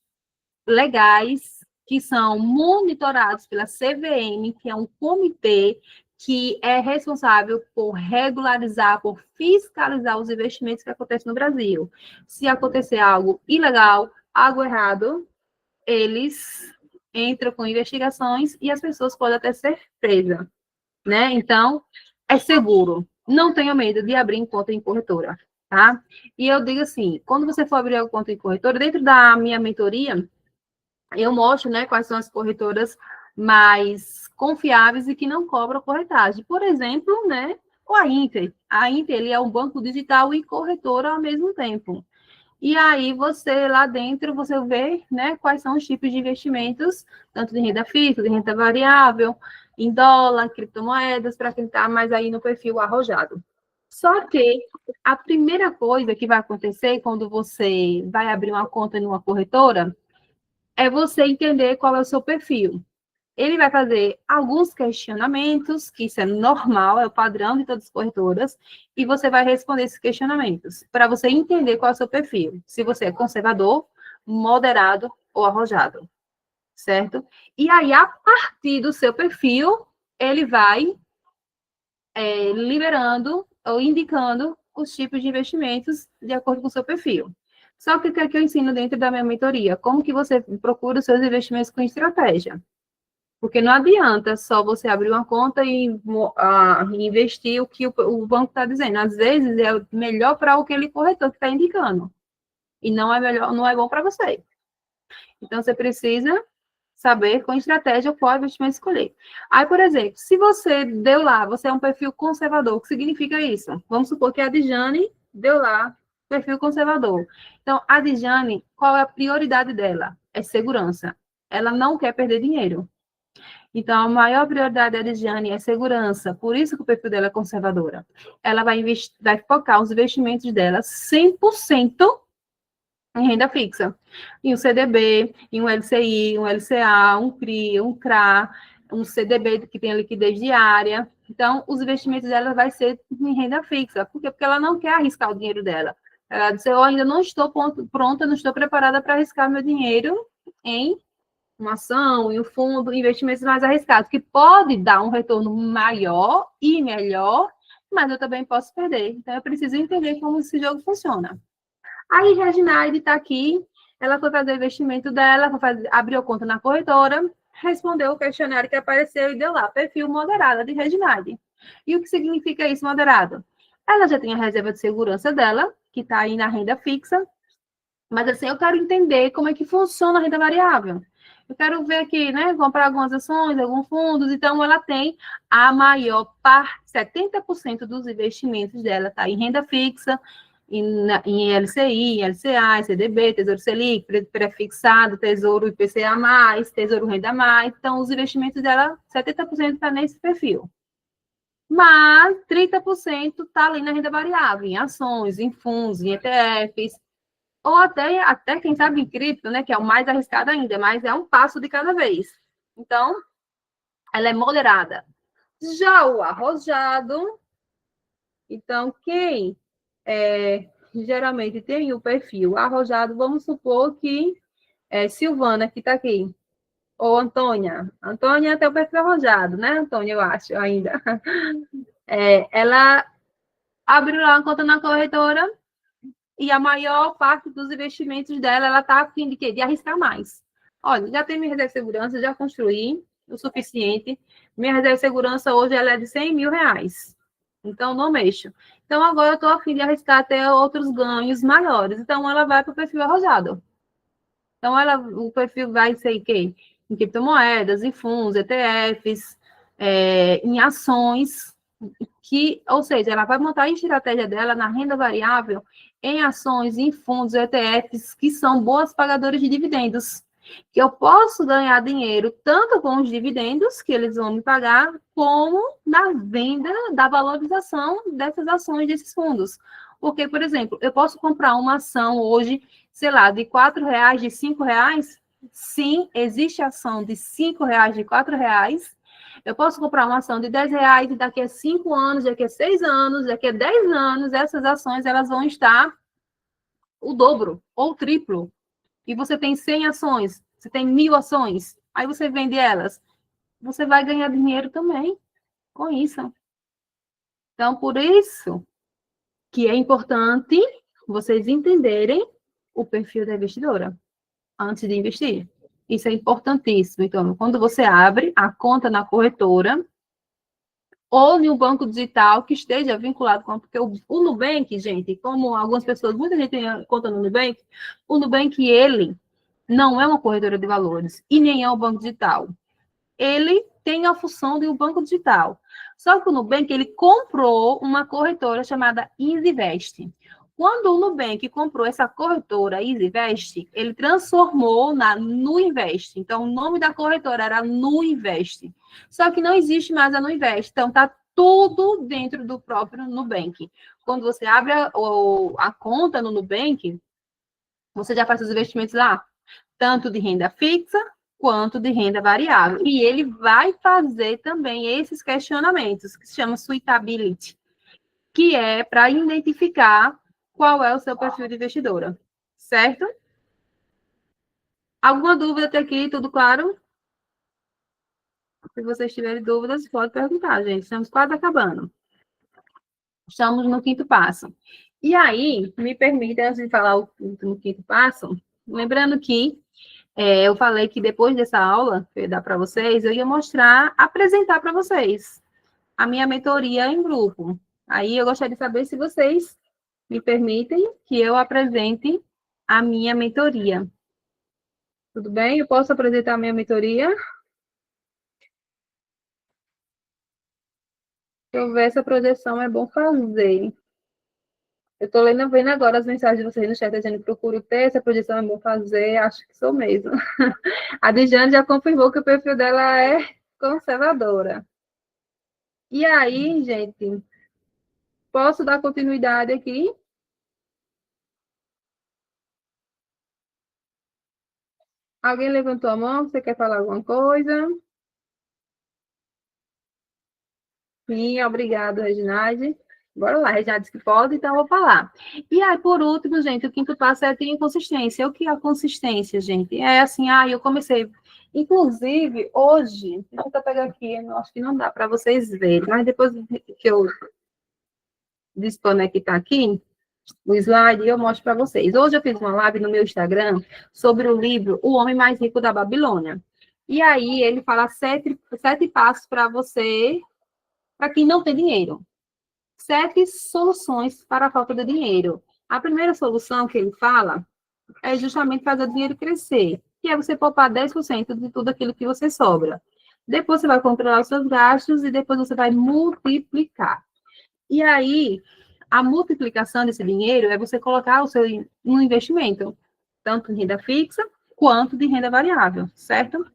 A: legais, que são monitorados pela CVM, que é um comitê que é responsável por regularizar, por fiscalizar os investimentos que acontecem no Brasil. Se acontecer algo ilegal, algo errado, eles entram com investigações e as pessoas podem até ser presas, né? Então, é seguro. Não tenha medo de abrir conta em corretora, tá? E eu digo assim, quando você for abrir a conta em corretora, dentro da minha mentoria, eu mostro, né, quais são as corretoras mais confiáveis e que não cobram corretagem. Por exemplo, né, a Inter. A Inter, ele é um banco digital e corretora ao mesmo tempo. E aí você lá dentro você vê, né, quais são os tipos de investimentos, tanto de renda fixa, de renda variável, em dólar, criptomoedas, para quem está mais aí no perfil arrojado. Só que a primeira coisa que vai acontecer quando você vai abrir uma conta numa corretora é você entender qual é o seu perfil. Ele vai fazer alguns questionamentos, que isso é normal, é o padrão de todas as corretoras, e você vai responder esses questionamentos, para você entender qual é o seu perfil. Se você é conservador, moderado ou arrojado. certo? E aí, a partir do seu perfil, ele vai liberando ou indicando os tipos de investimentos de acordo com o seu perfil. Só que o que é que eu ensino dentro da minha mentoria? Como que você procura os seus investimentos com estratégia? Porque não adianta só você abrir uma conta e investir o que o banco está dizendo. Às vezes é melhor para aquele corretor que está indicando. E não é melhor, não é bom para você. Então, você precisa saber com estratégia qual investimento escolher. Aí, por exemplo, se você deu lá, você é um perfil conservador, o que significa isso? Vamos supor que a Dijane deu lá perfil conservador. Então, a Dijane, qual é a prioridade dela? É segurança. Ela não quer perder dinheiro. Então, a maior prioridade da Dijane é segurança. Por isso que o perfil dela é conservadora. Ela vai focar os investimentos dela 100% em renda fixa. Em um CDB, em um LCI, um LCA, um CRI, um CRA, um CDB que tem a liquidez diária. Então, os investimentos dela vai ser em renda fixa. Por quê? Porque ela não quer arriscar o dinheiro dela. Ela disse, eu ainda não estou pronta, não estou preparada para arriscar meu dinheiro em uma ação, em um fundo, investimentos mais arriscados, que pode dar um retorno maior e melhor, mas eu também posso perder. Então, eu preciso entender como esse jogo funciona. Aí, Reginaide está aqui, ela foi fazer o investimento dela, abriu conta na corretora, respondeu o questionário que apareceu e deu lá, perfil moderado de Reginaide. E o que significa isso, moderado? Ela já tem a reserva de segurança dela, que está aí na renda fixa, mas assim, eu quero entender como é que funciona a renda variável. Eu quero ver aqui, né, comprar algumas ações, alguns fundos, então ela tem a maior parte, 70% dos investimentos dela está em renda fixa, em LCI, LCA, CDB, Tesouro Selic, prefixado, Tesouro IPCA+, Tesouro Renda+. Então, os investimentos dela, 70% está nesse perfil. Mas 30% está ali na renda variável, em ações, em fundos, em ETFs, ou até quem sabe, em cripto, né, que é o mais arriscado ainda, mas é um passo de cada vez. Então, ela é moderada. Já o arrojado, então, quem geralmente tem o perfil arrojado, vamos supor que Silvana, que está aqui, ou Antônia. Antônia tem o perfil arrojado, né, Antônia, eu acho, ainda. Ela abriu lá uma conta na corretora e a maior parte dos investimentos dela, ela está a fim de quê? De arriscar mais. Olha, já tem minha reserva de segurança, já construí o suficiente. Minha reserva de segurança hoje ela é de 100 mil reais. Então, não mexo. Então, agora eu estou a fim de arriscar até outros ganhos maiores. Então, ela vai para o perfil arrojado. Então, o perfil vai ser quê? Em criptomoedas, em fundos, ETFs, em ações, ou seja, ela vai montar a estratégia dela na renda variável em ações, em fundos, ETFs, que são boas pagadoras de dividendos. Que eu posso ganhar dinheiro tanto com os dividendos que eles vão me pagar, como na venda da valorização dessas ações, desses fundos. Porque, por exemplo, eu posso comprar uma ação hoje, sei lá, de R$4, de R$5. Sim, existe ação de R$5, de R$4. Eu posso comprar uma ação de R$10 e daqui a 5 anos, daqui a 6 anos, daqui a 10 anos, essas ações elas vão estar o dobro ou o triplo. E você tem 100 ações, você tem 1.000 ações, aí você vende elas. Você vai ganhar dinheiro também com isso. Então, por isso que é importante vocês entenderem o perfil da investidora antes de investir. Isso é importantíssimo. Então, quando você abre a conta na corretora ou em um banco digital que esteja vinculado com... Porque o Nubank, gente, como algumas pessoas, muita gente tem conta no Nubank, o Nubank, ele não é uma corretora de valores e nem é um banco digital. Ele tem a função de um banco digital. Só que o Nubank, ele comprou uma corretora chamada EasyVest. Quando o Nubank comprou essa corretora EasyVest, ele transformou na Nuinvest. Então, o nome da corretora era Nuinvest. Só que não existe mais a Nuinvest. Então, está tudo dentro do próprio Nubank. Quando você abre a conta no Nubank, você já faz os investimentos lá, tanto de renda fixa quanto de renda variável. E ele vai fazer também esses questionamentos, que se chama suitability, que é para identificar qual é o seu perfil de investidora, certo? Alguma dúvida até aqui? Tudo claro? Se vocês tiverem dúvidas, pode perguntar, gente. Estamos quase acabando. Estamos no quinto passo. E aí, me permita, antes de falar no quinto passo, lembrando que eu falei que depois dessa aula que eu ia dar para vocês, eu ia mostrar, apresentar para vocês a minha mentoria em grupo. Aí eu gostaria de saber se vocês me permitem que eu apresente a minha mentoria. Tudo bem? Eu posso apresentar a minha mentoria? Se houver essa projeção, é bom fazer. Eu estou vendo agora as mensagens de vocês no chat, dizendo que procuro ter essa projeção, é bom fazer, acho que sou mesmo. A Dijane já confirmou que o perfil dela é conservadora. E aí, gente, posso dar continuidade aqui? Alguém levantou a mão? Você quer falar alguma coisa? Sim, obrigado, Reginaldo. Bora lá, Reginaldo disse que pode, então eu vou falar. E aí, por último, gente, o quinto passo é ter consistência. O que é a consistência, gente? É assim, eu comecei. Inclusive, hoje, deixa eu pegar aqui, eu acho que não dá para vocês verem, mas depois que eu desconectar aqui, o slide, eu mostro para vocês. Hoje eu fiz uma live no meu Instagram sobre o livro O Homem Mais Rico da Babilônia. E aí ele fala sete passos para você, para quem não tem dinheiro. 7 soluções para a falta de dinheiro. A primeira solução que ele fala é justamente fazer o dinheiro crescer, que é você poupar 10% de tudo aquilo que você sobra. Depois você vai controlar os seus gastos e depois você vai multiplicar. E aí, a multiplicação desse dinheiro é você colocar o seu no investimento, tanto em renda fixa quanto de renda variável, certo?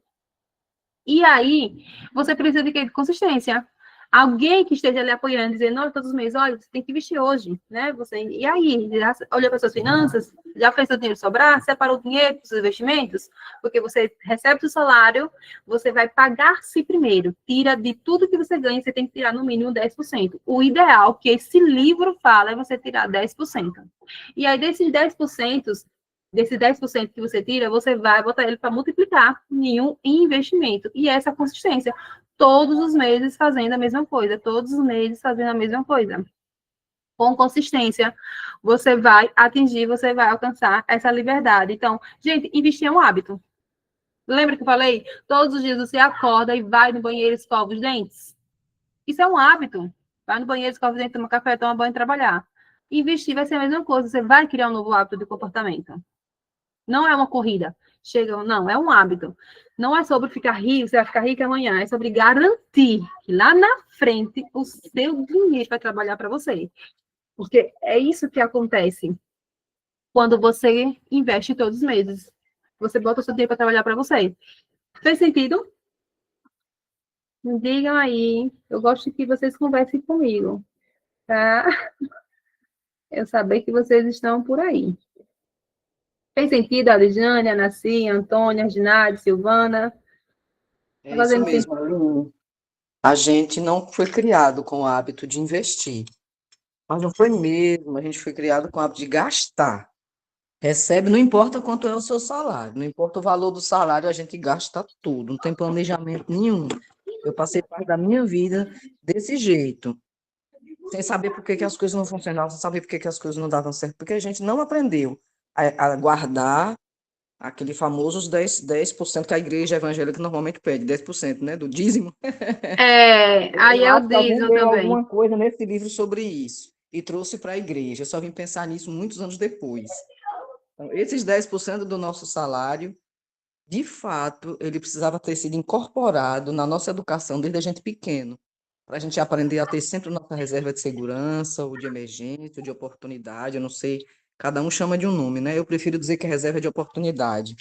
A: E aí, você precisa de quê? De consistência. Alguém que esteja lhe apoiando, dizendo, olha, todos os meses, olha, você tem que investir hoje, né? E aí, já olhou para suas finanças, já fez seu dinheiro sobrar, separou o dinheiro para os seus investimentos, porque você recebe o salário, você vai pagar-se primeiro, tira de tudo que você ganha, você tem que tirar no mínimo 10%. O ideal que esse livro fala é você tirar 10%. E aí, desses 10% que você tira, você vai botar ele para multiplicar em um investimento. E essa consistência. Todos os meses fazendo a mesma coisa. Todos os meses fazendo a mesma coisa. Com consistência, você vai atingir, você vai alcançar essa liberdade. Então, gente, investir é um hábito. Lembra que eu falei? Todos os dias você acorda e vai no banheiro e escova os dentes? Isso é um hábito. Vai no banheiro, escova os dentes, toma café, toma banho e trabalhar. Investir vai ser a mesma coisa. Você vai criar um novo hábito de comportamento. Não é uma corrida. Chega, não, é um hábito. Não é sobre ficar rico, você vai ficar rico amanhã. É sobre garantir que lá na frente o seu dinheiro vai trabalhar para você. Porque é isso que acontece quando você investe todos os meses. Você bota o seu dinheiro para trabalhar para você. Fez sentido? Me digam aí. Eu gosto que vocês conversem comigo, tá? Eu saber que vocês estão por aí. Fez sentido, Alijane, a Nassi, a Antônia, a Ginade, Silvana?
B: É
A: Tá
B: isso
A: fazendo sentido?
B: mesmo, Aline. A gente não foi criado com o hábito de investir, mas não foi mesmo. A gente foi criado com o hábito de gastar. Recebe, não importa quanto é o seu salário, não importa o valor do salário, a gente gasta tudo, não tem planejamento nenhum. Eu passei parte da minha vida desse jeito, sem saber por que que as coisas não funcionavam, sem saber por que que as coisas não davam certo, porque a gente não aprendeu a guardar aquele famoso os 10% que a igreja evangélica normalmente pede, 10%, né, do dízimo.
A: Aí
B: Eu
A: é o
B: acho que alguém
A: dízimo
B: leu
A: também.
B: alguma coisa nesse livro sobre isso e trouxe para a igreja. Eu só vim pensar nisso muitos anos depois. Então, esses 10% do nosso salário, de fato, ele precisava ter sido incorporado na nossa educação desde a gente pequeno, para a gente aprender a ter sempre nossa reserva de segurança, ou de emergência, ou de oportunidade, eu não sei, cada um chama de um nome, né? Eu prefiro dizer que é reserva de oportunidade,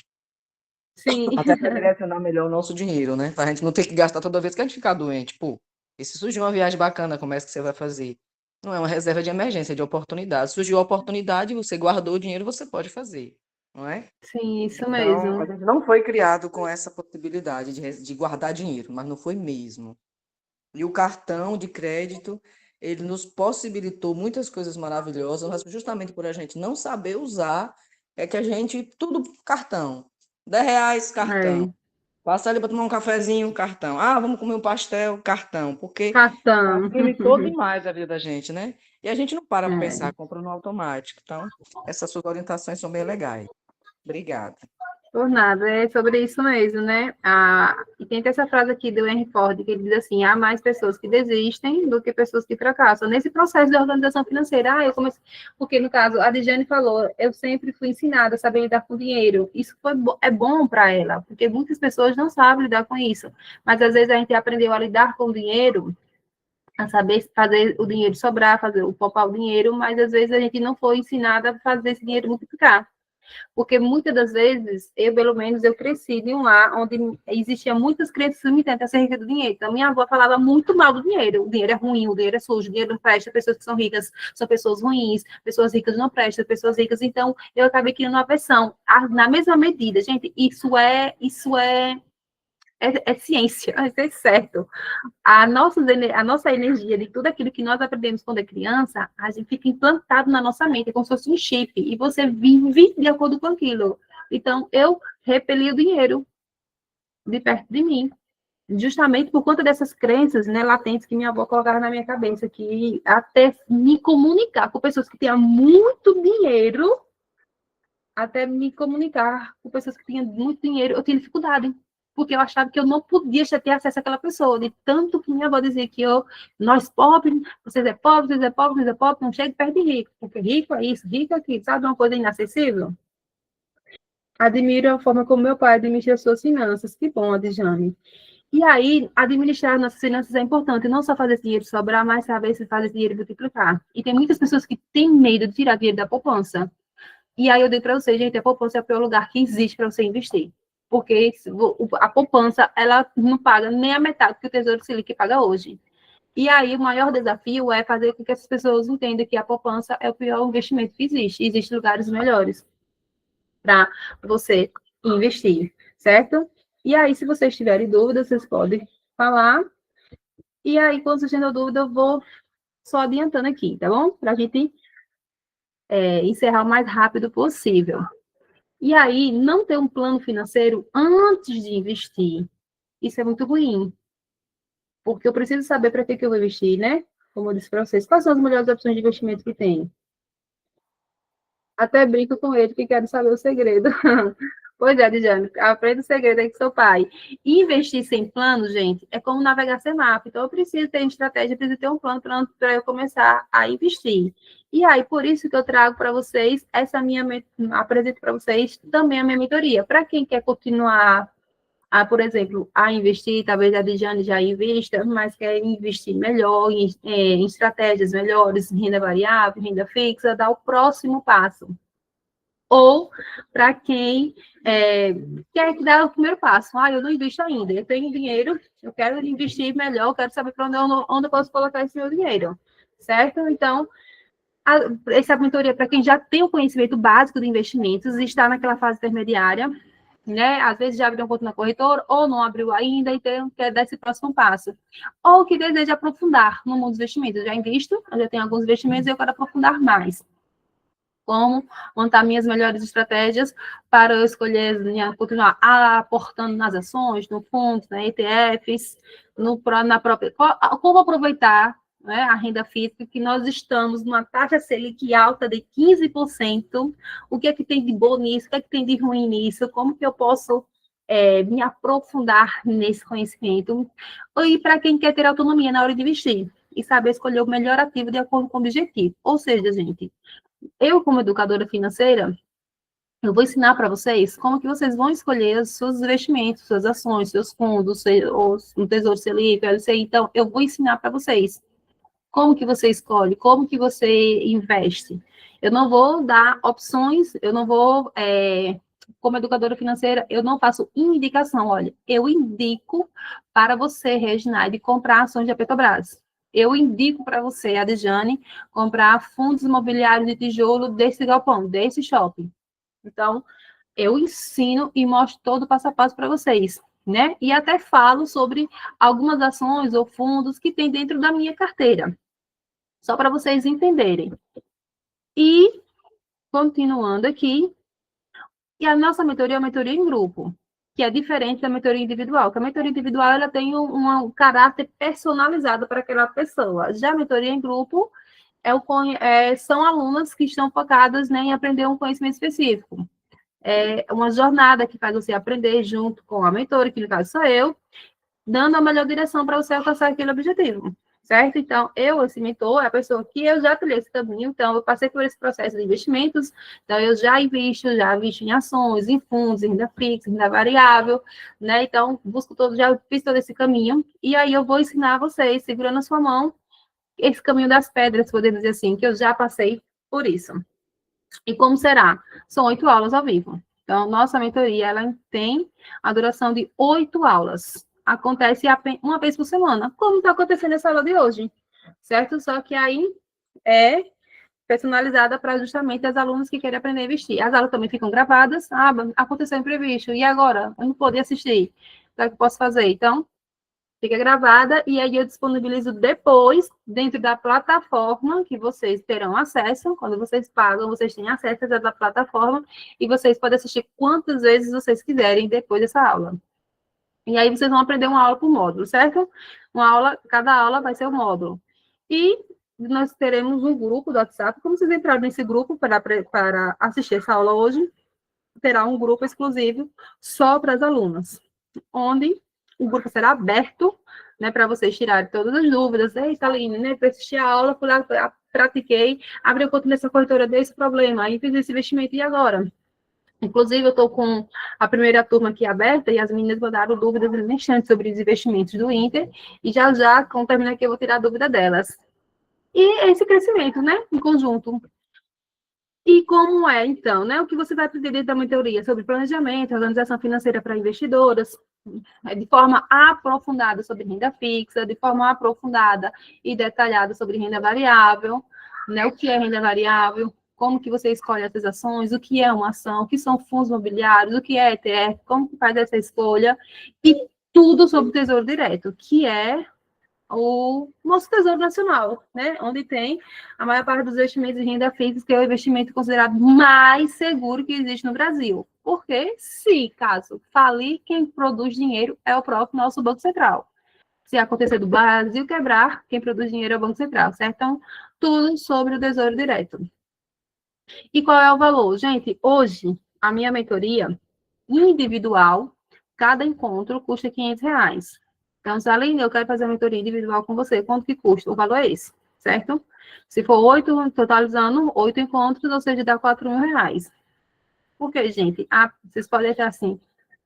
A: Sim,
B: até para direcionar melhor o nosso dinheiro, né? Para a gente não ter que gastar toda vez que a gente ficar doente, pô. E se surgir uma viagem bacana, como essa que você vai fazer? Não é uma reserva de emergência, é de oportunidade. Surgiu a oportunidade, você guardou o dinheiro, você pode fazer, não é?
A: sim, isso
B: Então, a
A: mesmo.
B: gente não foi criado com essa possibilidade de guardar dinheiro, mas não foi mesmo. E o cartão de crédito, ele nos possibilitou muitas coisas maravilhosas, mas justamente por a gente não saber usar, é que a gente, tudo cartão. R$ 10, cartão.
A: É,
B: Passa ali para tomar um cafezinho, cartão. Ah, vamos comer um pastel, cartão. Porque
A: cartão.
B: facilitou demais a vida da gente, né? E a gente não para para
A: É.
B: pensar, compra no automático. Então, essas suas orientações são bem legais. Obrigada.
A: Por nada, é sobre isso mesmo, né? E tem essa frase aqui do Henry Ford, que ele diz assim, há mais pessoas que desistem do que pessoas que fracassam. Nesse processo de organização financeira, eu comecei, porque no caso, a Dijane falou, eu sempre fui ensinada a saber lidar com dinheiro. Isso é bom para ela, porque muitas pessoas não sabem lidar com isso. Mas às vezes a gente aprendeu a lidar com o dinheiro, a saber fazer o dinheiro sobrar, fazer o poupar o dinheiro, mas às vezes a gente não foi ensinada a fazer esse dinheiro multiplicar. Porque muitas das vezes, eu, pelo menos, eu cresci em um lar onde existiam muitas crenças limitantes acerca do dinheiro. Então, minha avó falava muito mal do dinheiro. O dinheiro é ruim, o dinheiro é sujo, o dinheiro não presta, pessoas que são ricas são pessoas ruins, pessoas ricas não prestam, pessoas ricas. Então, eu acabei criando uma versão. Na mesma medida, gente, isso é ciência, isso é certo. A nossa energia de tudo aquilo que nós aprendemos quando é criança, a gente fica implantado na nossa mente, é como se fosse um chip, e você vive de acordo com aquilo. Então, eu repeli o dinheiro de perto de mim, justamente por conta dessas crenças, né, latentes que minha avó colocava na minha cabeça, que até me comunicar com pessoas que tinham muito dinheiro, até me comunicar com pessoas que tinham muito dinheiro, eu tinha dificuldade, porque eu achava que eu não podia ter acesso àquela pessoa, de tanto que minha avó dizia que nós pobres, vocês é pobre, vocês é pobre, vocês é pobre, não chegue perto de rico, porque rico é isso, rico é aquilo, sabe uma coisa inacessível? Admiro a forma como meu pai administra suas finanças, que bom, Adjane. E aí, administrar nossas finanças é importante, não só fazer esse dinheiro sobrar, mas saber se fazer esse dinheiro multiplicar. E tem muitas pessoas que têm medo de tirar dinheiro da poupança. E aí eu digo para você, gente, a poupança é o pior lugar que existe para você investir. Porque a poupança, ela não paga nem a metade que o Tesouro Selic paga hoje. E aí o maior desafio é fazer com que essas pessoas entendam que a poupança é o pior investimento que existe. Existem lugares melhores para você investir, certo? E aí, se vocês tiverem dúvidas, vocês podem falar. E aí, quando vocês tiverem dúvida, eu vou só adiantando aqui, tá bom? Para a gente encerrar o mais rápido possível. E aí, não ter um plano financeiro antes de investir, isso é muito ruim, porque eu preciso saber para que eu vou investir, né? Como eu disse para vocês, quais são as melhores opções de investimento que tem? Até brinco com ele que quero saber o segredo. Pois é, Dijane, aprenda o segredo aí com seu pai. Investir sem plano, gente, é como navegar sem mapa. Então, eu preciso ter estratégia, preciso ter um plano para eu começar a investir. E aí, por isso que eu trago para vocês apresento para vocês também a minha mentoria. Para quem quer continuar por exemplo, a investir, talvez a Dijane já invista, mas quer investir melhor em estratégias melhores, em renda variável, renda fixa, dar o próximo passo. Ou para quem quer dar o primeiro passo. Eu não invisto ainda, eu tenho dinheiro, eu quero investir melhor, eu quero saber para onde eu posso colocar esse meu dinheiro, certo? Então, essa mentoria para quem já tem o conhecimento básico de investimentos e está naquela fase intermediária, né? Às vezes já abriu um conta na corretora, ou não abriu ainda, então quer dar esse próximo passo. Ou que deseja aprofundar no mundo dos investimentos. Eu já invisto, eu já tenho alguns investimentos e eu quero aprofundar mais. Como montar minhas melhores estratégias para eu escolher, continuar aportando nas ações, no fundo, na ETFs, na própria. Como aproveitar, né, a renda fixa, que nós estamos numa taxa Selic alta de 15%. O que é que tem de bom nisso? O que é que tem de ruim nisso? Como que eu posso me aprofundar nesse conhecimento? E para quem quer ter autonomia na hora de investir e saber escolher o melhor ativo de acordo com o objetivo. Ou seja, gente, eu, como educadora financeira, eu vou ensinar para vocês como que vocês vão escolher os seus investimentos, suas ações, seus fundos, o Tesouro Selic, LCI. Então, eu vou ensinar para vocês como que você escolhe, como que você investe. Eu não vou dar opções, eu não vou, como educadora financeira, eu não faço indicação. Olha, eu indico para você, Reginaldo, comprar ações da Petrobras. Eu indico para você, Adjane, comprar fundos imobiliários de tijolo desse galpão, desse shopping. Então, eu ensino e mostro todo o passo a passo para vocês, né? E até falo sobre algumas ações ou fundos que tem dentro da minha carteira, só para vocês entenderem. E, continuando aqui, E a nossa mentoria é uma mentoria em grupo, que é diferente da mentoria individual. Que a mentoria individual ela tem um caráter personalizado para aquela pessoa. Já a mentoria em grupo são alunas que estão focadas, né, em aprender um conhecimento específico. É uma jornada que faz você aprender junto com a mentora, que no caso sou eu, dando a melhor direção para você alcançar aquele objetivo, certo? Então, esse mentor, é a pessoa que eu já trilhei esse caminho, então, eu passei por esse processo de investimentos, então, eu já invisto em ações, em fundos, em renda fixa, em renda variável, né? Então, já fiz todo esse caminho, e aí eu vou ensinar vocês, segurando a sua mão, esse caminho das pedras, podemos dizer assim, que eu já passei por isso. E como será? São 8 aulas ao vivo. Então, nossa mentoria, ela tem a duração de 8 aulas. Acontece uma vez por semana, como está acontecendo essa aula de hoje, certo? Só que aí é personalizada para justamente as alunas que querem aprender a investir. As aulas também ficam gravadas. Aconteceu imprevisto, e agora? Eu não podia assistir. O que eu posso fazer? Então, fica gravada e aí eu disponibilizo depois dentro da plataforma que vocês terão acesso. Quando vocês pagam, vocês têm acesso à plataforma e vocês podem assistir quantas vezes vocês quiserem depois dessa aula. E aí vocês vão aprender uma aula por módulo, certo? Cada aula vai ser um módulo. E nós teremos um grupo do WhatsApp. Como vocês entraram nesse grupo para assistir essa aula hoje, terá um grupo exclusivo só para as alunas, onde o grupo será aberto, né, para vocês tirarem todas as dúvidas. Eita, Aline, né, para assistir a aula, fui lá, pratiquei, abri conta nessa corretora, deu esse problema, aí fiz esse investimento, e agora? Inclusive, eu estou com a primeira turma aqui aberta, e as meninas mandaram dúvidas instantes sobre os investimentos do Inter, e já, quando terminar aqui, eu vou tirar a dúvida delas. E esse crescimento, né, em conjunto. E como é, então, né? O que você vai aprender dentro da mentoria sobre planejamento, organização financeira para investidoras, de forma aprofundada sobre renda fixa, de forma aprofundada e detalhada sobre renda variável, né? O que é renda variável, como que você escolhe essas ações, o que é uma ação, o que são fundos imobiliários, o que é ETF, como que faz essa escolha, e tudo sobre o Tesouro Direto, que é o nosso Tesouro Nacional, né? Onde tem a maior parte dos investimentos em renda fixa, que é o investimento considerado mais seguro que existe no Brasil. Porque, se caso falir, quem produz dinheiro é o próprio nosso Banco Central. Se acontecer do Brasil quebrar, quem produz dinheiro é o Banco Central, certo? Então, tudo sobre o Tesouro Direto. E qual é o valor? Gente, hoje, a minha mentoria individual, cada encontro custa R$500. Então, se além eu quero fazer a mentoria individual com você, quanto que custa? O valor é esse, certo? Se for 8, totalizando 8 encontros, ou seja, dá R$4.000. Por quê, gente? Vocês podem achar assim,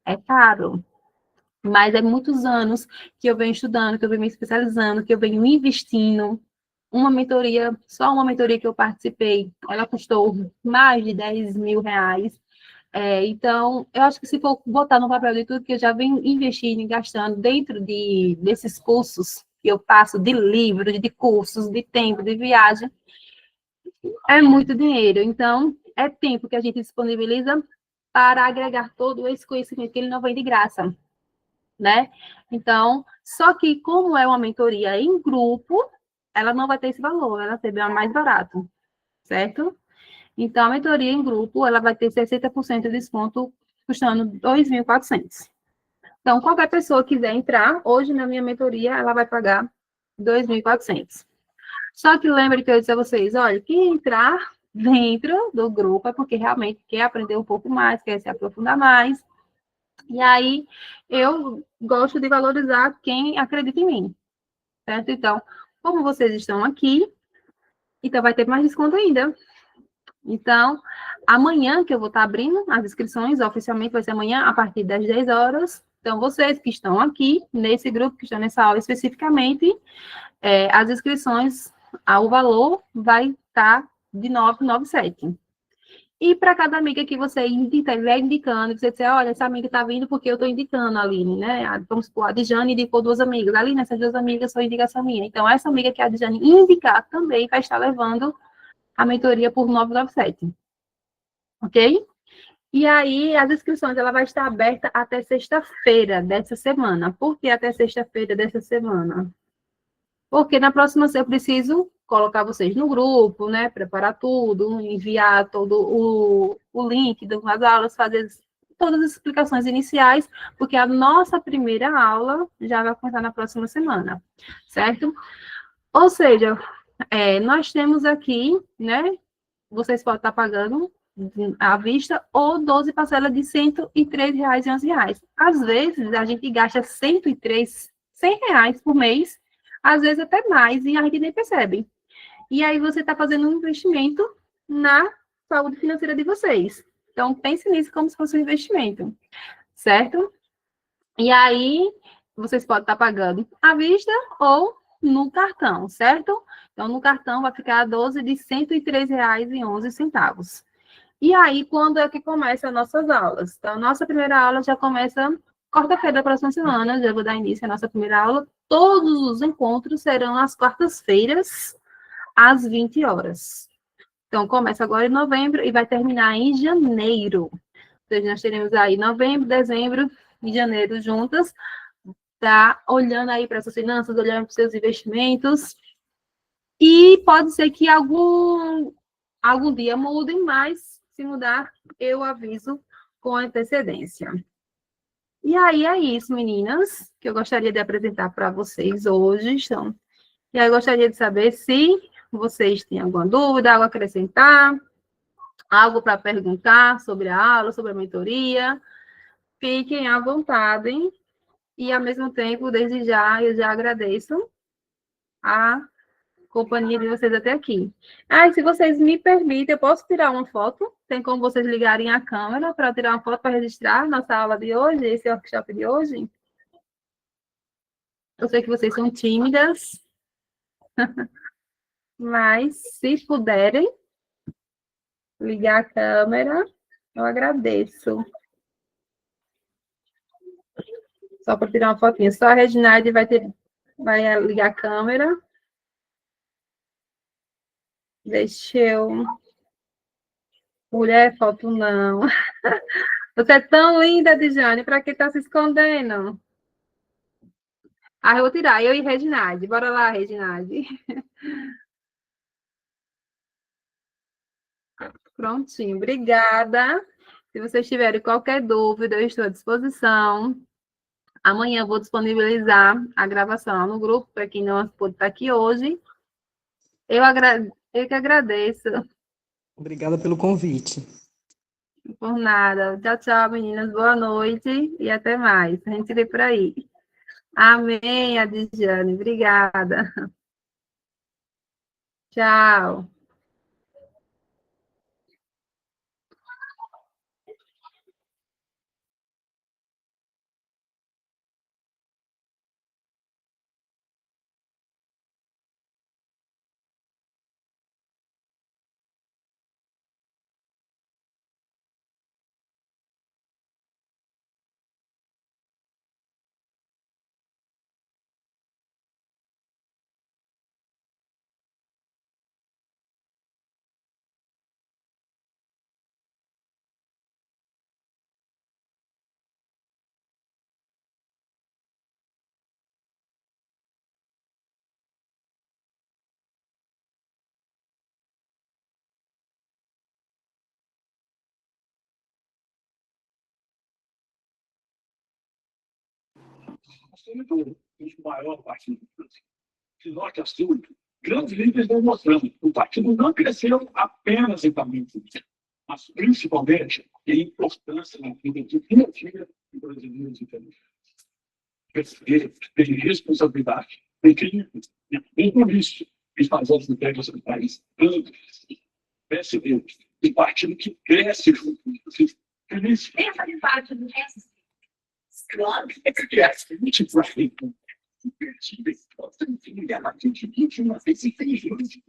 A: é caro, mas é muitos anos que eu venho estudando, que eu venho me especializando, que eu venho investindo. Só uma mentoria que eu participei, ela custou mais de R$10.000. Então, eu acho que se for botar no papel de tudo que eu já venho investindo e gastando dentro desses cursos que eu passo, de livros, de cursos, de tempo, de viagem, é muito dinheiro. Então, é tempo que a gente disponibiliza para agregar todo esse conhecimento que ele não vem de graça, né? Então, só que como é uma mentoria em grupo, ela não vai ter esse valor, ela vai ser mais barato, certo? Então, a mentoria em grupo, ela vai ter 60% de desconto, custando R$2.400. Então, qualquer pessoa que quiser entrar, hoje na minha mentoria, ela vai pagar R$2.400. Só que lembre que eu disse a vocês, olha, quem entrar dentro do grupo é porque realmente quer aprender um pouco mais, quer se aprofundar mais. E aí, eu gosto de valorizar quem acredita em mim, certo? Então, como vocês estão aqui, então vai ter mais desconto ainda. Então, amanhã que eu vou estar abrindo as inscrições, oficialmente vai ser amanhã, a partir das 10 horas. Então, vocês que estão aqui, nesse grupo, que estão nessa aula especificamente, as inscrições, o valor vai estar de R$997. E para cada amiga que você estiver indicando, você disser, olha, essa amiga está vindo porque eu estou indicando a Aline, né? Vamos supor, a Dijane indicou 2 amigas. Aline, essas 2 amigas são indicação minha. Então, essa amiga que a Dijane indicar também vai estar levando a mentoria por R$997. Ok? E aí, as inscrições, ela vai estar aberta até sexta-feira dessa semana. Por que até sexta-feira dessa semana? Porque na próxima eu preciso colocar vocês no grupo, né? Preparar tudo, enviar todo o link das aulas, fazer todas as explicações iniciais, porque a nossa primeira aula já vai começar na próxima semana, certo? Ou seja, nós temos aqui, né? Vocês podem estar pagando à vista ou 12 parcelas de R$ 103,11. Às vezes, a gente gasta 103, R$ 100 por mês, às vezes até mais, e a gente nem percebe. E aí você está fazendo um investimento na saúde financeira de vocês. Então, pense nisso como se fosse um investimento, certo? E aí, vocês podem estar pagando à vista ou no cartão, certo? Então, no cartão vai ficar a 12 de R$ 103,11. E aí, quando é que começam as nossas aulas? Então, a nossa primeira aula já começa quarta-feira da próxima semana, já vou dar início à nossa primeira aula. Todos os encontros serão às quartas-feiras, às 20 horas. Então, começa agora em novembro e vai terminar em janeiro. Ou seja, nós teremos aí novembro, dezembro e janeiro juntas, tá? Olhando aí para suas finanças, olhando para os seus investimentos. E pode ser que algum dia mudem, mas se mudar, eu aviso com antecedência. E aí é isso, meninas, que eu gostaria de apresentar para vocês hoje. Então, e aí eu gostaria de saber se vocês têm alguma dúvida, algo a acrescentar, algo para perguntar sobre a aula, sobre a mentoria. Fiquem à vontade. E, ao mesmo tempo, desde já, eu já agradeço a companhia de vocês até aqui. E se vocês me permitem, eu posso tirar uma foto? Tem como vocês ligarem a câmera para tirar uma foto para registrar nossa aula de hoje, esse workshop de hoje? Eu sei que vocês são tímidas, mas se puderem ligar a câmera, eu agradeço. Só para tirar uma fotinha. Só a Reginaldi vai ligar a câmera. Deixa eu... Mulher, foto não. Você é tão linda, Dijane, para que tá se escondendo? Eu vou tirar, eu e Reginaldi. Bora lá, Reginaldi. Prontinho, obrigada. Se vocês tiverem qualquer dúvida, eu estou à disposição. Amanhã eu vou disponibilizar a gravação no grupo, para quem não pôde estar aqui hoje. Eu que agradeço.
B: Obrigada pelo convite.
A: Por nada. Tchau, tchau, meninas. Boa noite e até mais. A gente se vê por aí. Amém, Adjane. Obrigada. Tchau.
C: Muito maior partido do Brasil. De norte a sul, grandes líderes vão mostrando que o partido não cresceu apenas em tamanho político, mas principalmente em importância na vida de dia de brasileiros e brasileiras. Brasileiros têm responsabilidade, tem compromisso em fazer as entregas do país. Brasileiros, um partido que cresce junto com vocês. Essa parte do resto. Claro, é que é muito profundo. Uma vez em 3 anos,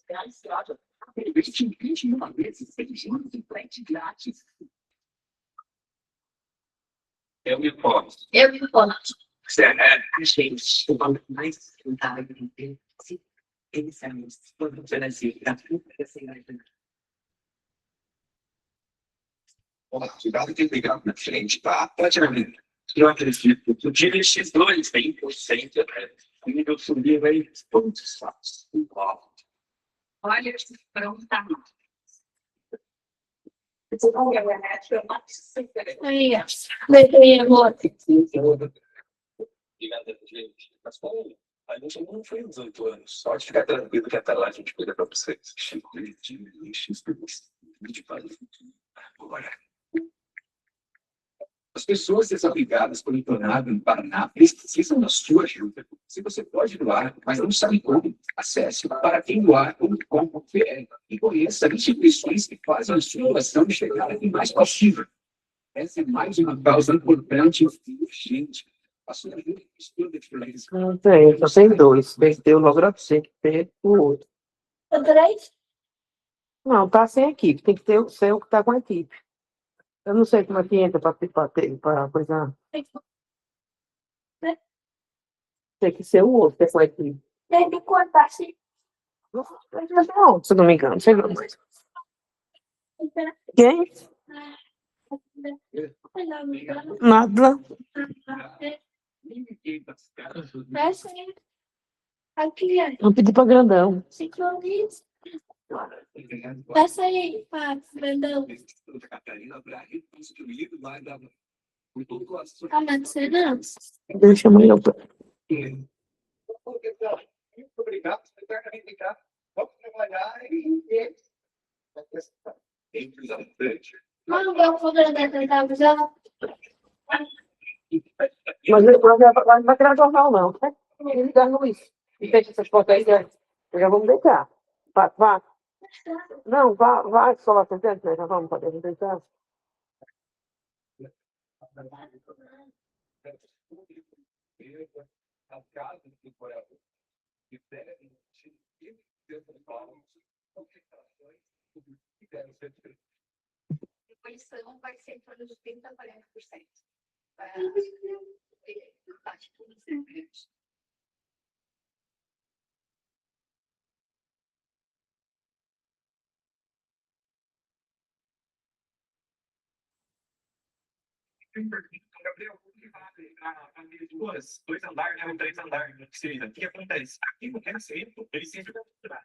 C: a estrada, investe 21 vezes, 6 anos em frente grátis. Eu me informo. Gente, o valor mais rentável que tem, se inicialmente, quando o Brasil, da fruta da cidade. Cuidado que pegar na frente, tá? Praticamente. Eu acredito que o dia X2 tem 100%, O nível de subir aí, todos fatos.
D: Olha, pronta. Aí, deitei agora.
C: A gente não foi 18 anos. Só de ficar tranquilo que até lá a gente cuida pra vocês. Agora, as pessoas desabrigadas por tornado no Paraná precisam da sua ajuda. Se você pode doar, mas não sabe como, acesse paraquemdoar.com.br e conheça instituições que fazem a sua doação chegar aqui mais possível. Essa é mais uma causa importante e urgente. A sua ajuda faz toda a diferença.
B: Não tem, só tem dois. Perdeu logo pra você, que ter o outro.
D: Três?
B: Não, tá sem equipe. Tem que ter o seu que tá com a equipe. Eu não sei como é que entra para coisa. Tem que ser o outro que é com a equipe.
D: Tem que cortar, sim.
B: Não, se eu não me engano, sei lá. Quem? Nada.
D: Essa aí. Aqui, ó.
B: Vou pedir para grandão.
D: Sincroniza. Essa aí, grandão. Ah, mas você não?
B: Deixa eu chamar pra...
C: Muito obrigado por estar aqui. Vamos trabalhar e...
D: Mas não vamos poder tentar usar.
B: Mas não vai criar jornal, não. Ele ligar no isso. E fecha essas portas aí, né? Já vamos deitar. Vá. Não, vá só lá dentro, né? Já vamos poder deitar.
D: Depois vai ser em torno de 30% a 40%.
C: Gabriel, dois andares, né? 3 andares, que seja. O que acontece? Aqui no Renascimento, ele sempre vai mostrar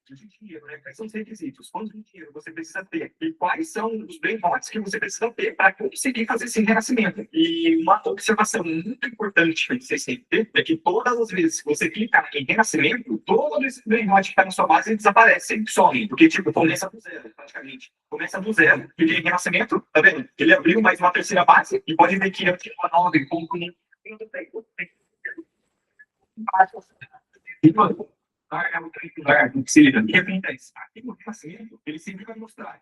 C: de dinheiro, né? Quais são os requisitos? Quanto de dinheiro você precisa ter? E quais são os bem-votos que você precisa ter para conseguir fazer esse renascimento? E uma observação muito importante que vocês têm que ter é que todas as vezes que você clicar em renascimento, todos esses bem-votos que estão na sua base desaparecem, somem. Porque, tipo, começa do zero, praticamente. Começa do zero. Porque renascimento, tá vendo? Ele abriu mais uma terceira base e pode ver que aqui uma nova, como é o triangular, que seja, o que acontece? Aqui no renascimento, ele sempre vai mostrar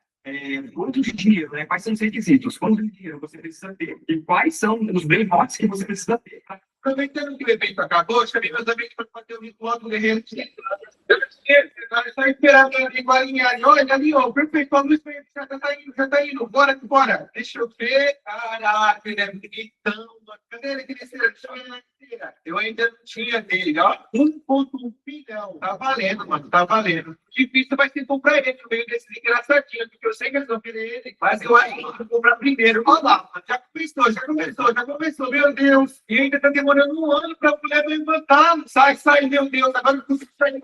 C: quanto de dinheiro, né? Quais são os requisitos, quanto de dinheiro você precisa ter e quais são os bem-votos que você precisa ter. Aproveitando que o evento acabou, chamei meus amigos para fazer o ritual do guerreiro. Está esperando igual em olha ali, ó, perfeito, a luz já tá indo, bora. Deixa eu ver, caraca, ele é bonitão, cadê ele que desceu? Eu ainda não tinha dele, ó, 1,1 bilhão, tá valendo, mano, tá valendo. Difícil vai ser comprar ele no meio desses engraçadinhos, porque eu sei que eles vão querer ele, mas eu acho que vou comprar primeiro. Olha lá, já começou, meu Deus, e ainda tá demorando 1 ano pra mulher levantar, sai, meu Deus, agora eu consigo sair.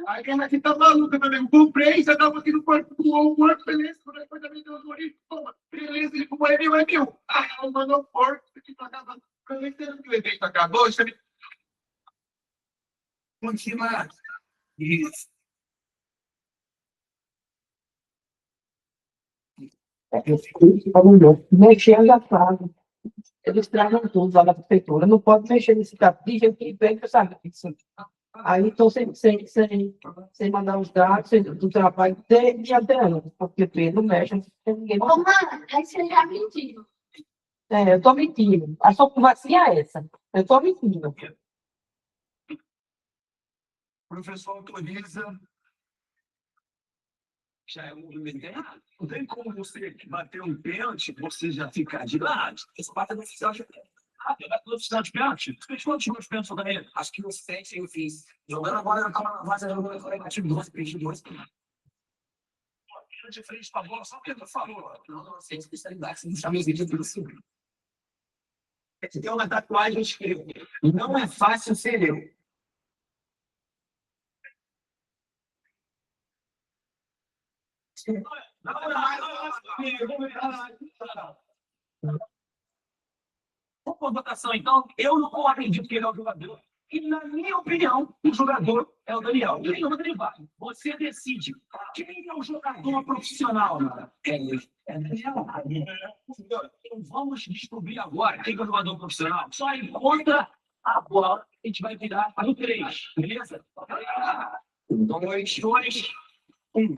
C: Aí ela aqui tá maluca também. Comprei, já tava aqui no quarto do almoço, beleza. Quando depois também deu toma, beleza, ele comprou ele, é meu. Ah, mandou forte, aqui pra acabar. Aproveitando que o evento acabou, chame. Continua. Isso.
B: Eu fico mexendo a frase. Eles trazem tudo lá da prefeitura. Não pode mexer nesse capricho que vem, que sabe disso. Aí estou sem mandar os dados do trabalho desde até anos, porque Pedro mexe, não tem ninguém.
D: Ô, mano, aí você já mentiu.
B: Eu estou mentindo. A sua conversinha é essa. Eu estou mentindo.
C: O professor autoriza. Já é um movimento errado. Não tem como você bater um pênalti, você já ficar de lado. Esse bate no oficial de pênalti. No oficial de pênalti. Você continua de pênalti também. Acho que os 7 eu fiz. Jogando agora, eu tava fazendo time 2, peixe 2. De frente pra bola, só o que ele falou. Não sei especialidade, se não chama os vídeos tudo assim. Tem uma tatuagem escrita. Não é fácil ser eu. Por votação, então, eu não acredito que ele é o jogador. E, na minha opinião, o jogador é o Daniel. E aí, Rodrigo, você decide quem é o jogador profissional. É Daniel. Então, vamos descobrir agora quem é o jogador profissional. Só encontra a bola, a gente vai virar para o 3, beleza? 2, 1.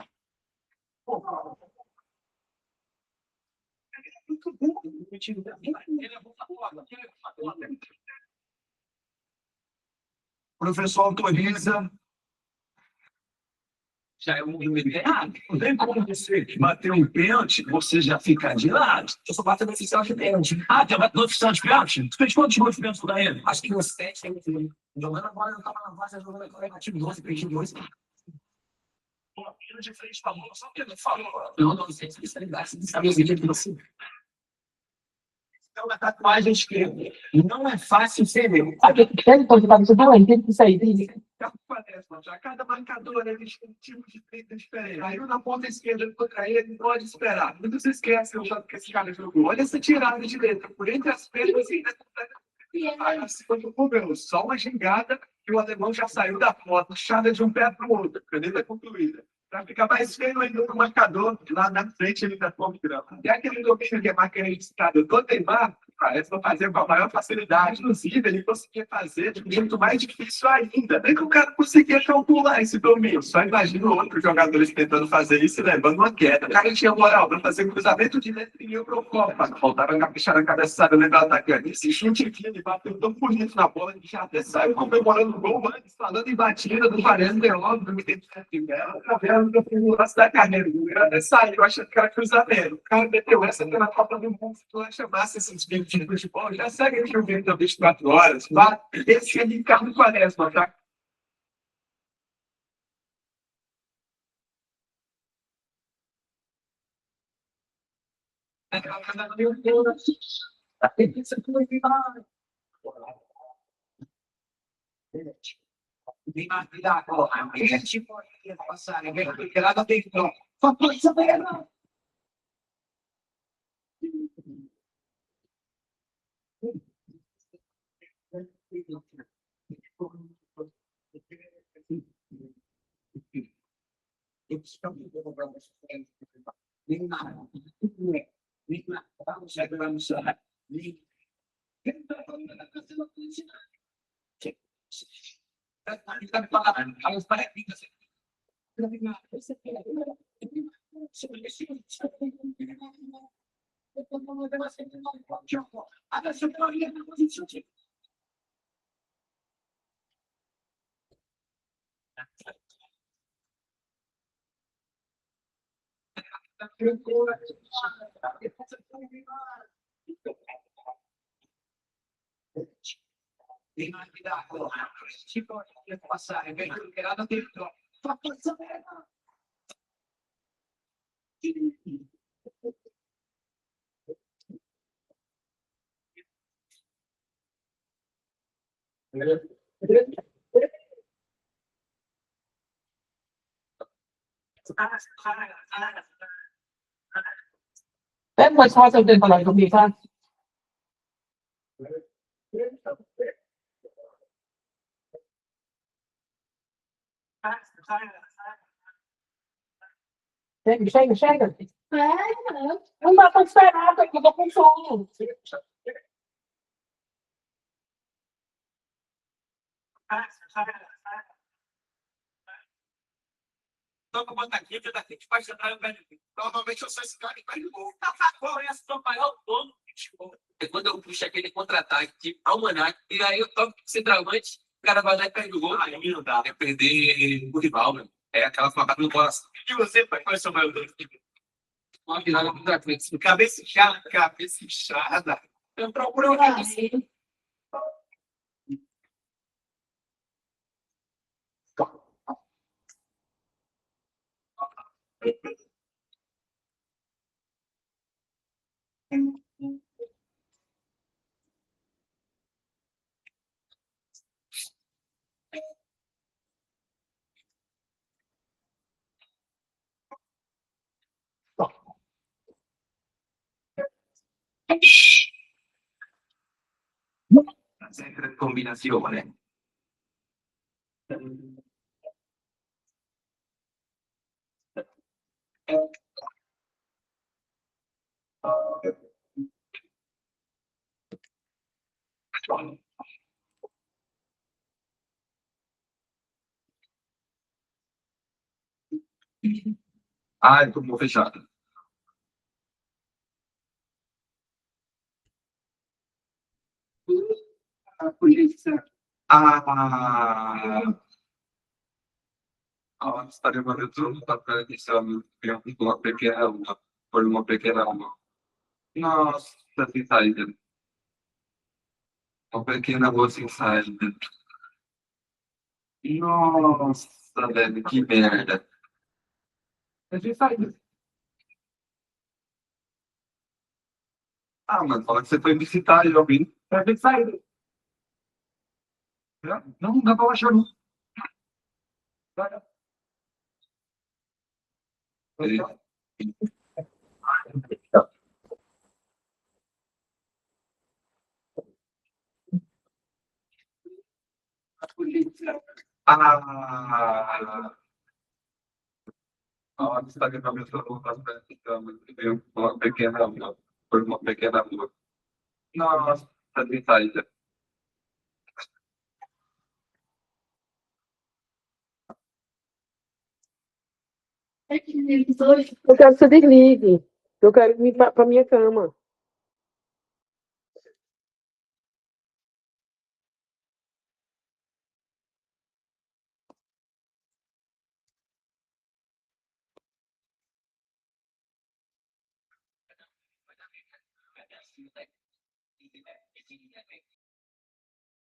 C: Professor autoriza. Já é um errado. Não tem como você bater um pênalti, você já fica de lado. Eu só bato no oficial de pênalti. Tem bateu no oficial de pênalti? Tu fez quantos gols de pênalti com ele? Acho que uns 7, jogando a bola, eu tava na base, jogando agora, bati 12, perdi 12. Pô, de frente pra bola, só porque não falou. Não sei se você sabe os vídeos de você. Então, a tatuagem escrita. Não é fácil ser eu. Tem que sair. Cada marcador eles têm um tipo de feita diferente. Aí na ponta esquerda contra ele pode esperar. Muitos se esquecem o que esse cara jogou. Olha essa tirada de letra. Por entre as pernas e ainda foi o só uma gingada que o alemão já saiu da foto, puxada de um pé para o outro. A caneta concluída. Para ficar mais feio ainda no marcador, lá na frente ele está convidando. Até aquele domínio que é marca registrada do Neymar, parece não fazer com a maior facilidade. Inclusive, ele conseguia fazer de um jeito mais difícil ainda. Nem que o cara conseguia calcular esse domínio. Só imagina outros jogadores tentando fazer isso e levando uma queda. O cara tinha moral para fazer cruzamento de letrinha pro Copa. Faltava caprichar na cabeçada, lembrar o atacante. Esse chute aqui, ele bateu tão bonito na bola, que já até saiu comemorando o gol antes, falando em batida do Varane, logo do no lance da carreira. O cara saiu achando que era cruzamento. O cara meteu essa pela Copa do Mundo, tu acha massa esses vídeos de futebol, já segue aqui o vídeo da 24 horas. Esse é Ricardo Quaresma, tá? Vem mais virar agora. Gente, pode passar, né? Porque lá não tem como. Só pode saber, não. Vem mais virar agora. Tipo, pode passar, né? Porque lá não tem como. Só pode saber, não. É mais fácil eu tentar comigo, tá? Chega. Não dá pra esperar, porque eu tô com sono. Então, eu botar aqui, eu daqui de baixo da normalmente eu sou esse cara que faz gol. Qual é o maior dono do futebol? É quando eu puxo aquele contra-ataque de almanac, e aí eu toco centralmente, o cara vai lá e perde o gol. Aí não dá. É perder o rival, meu. É aquela facada no coração. E você, pai, qual é o seu maior dono do futebol? Uma virada contra a frente. Cabeça inchada. Eu procuro um assim. Sempre combinazione. Ah, è turno fechado. A polícia. Ah, staremo raggiungendo per che siamo una pequena uma, por uma pequena uma. Nossa, decided. Uma pequena voz inside. Nossa, velho, que merda. É decided. Ah, mano, fala que você foi visitar ele, alguém. É decided. Não dá pra achar, não. É. Ah, a hora está gravando bastante, então, uma pequena uma, por uma pequena rua. Nossa, decided.
E: Eu quero que você desligue. Eu quero ir para minha cama.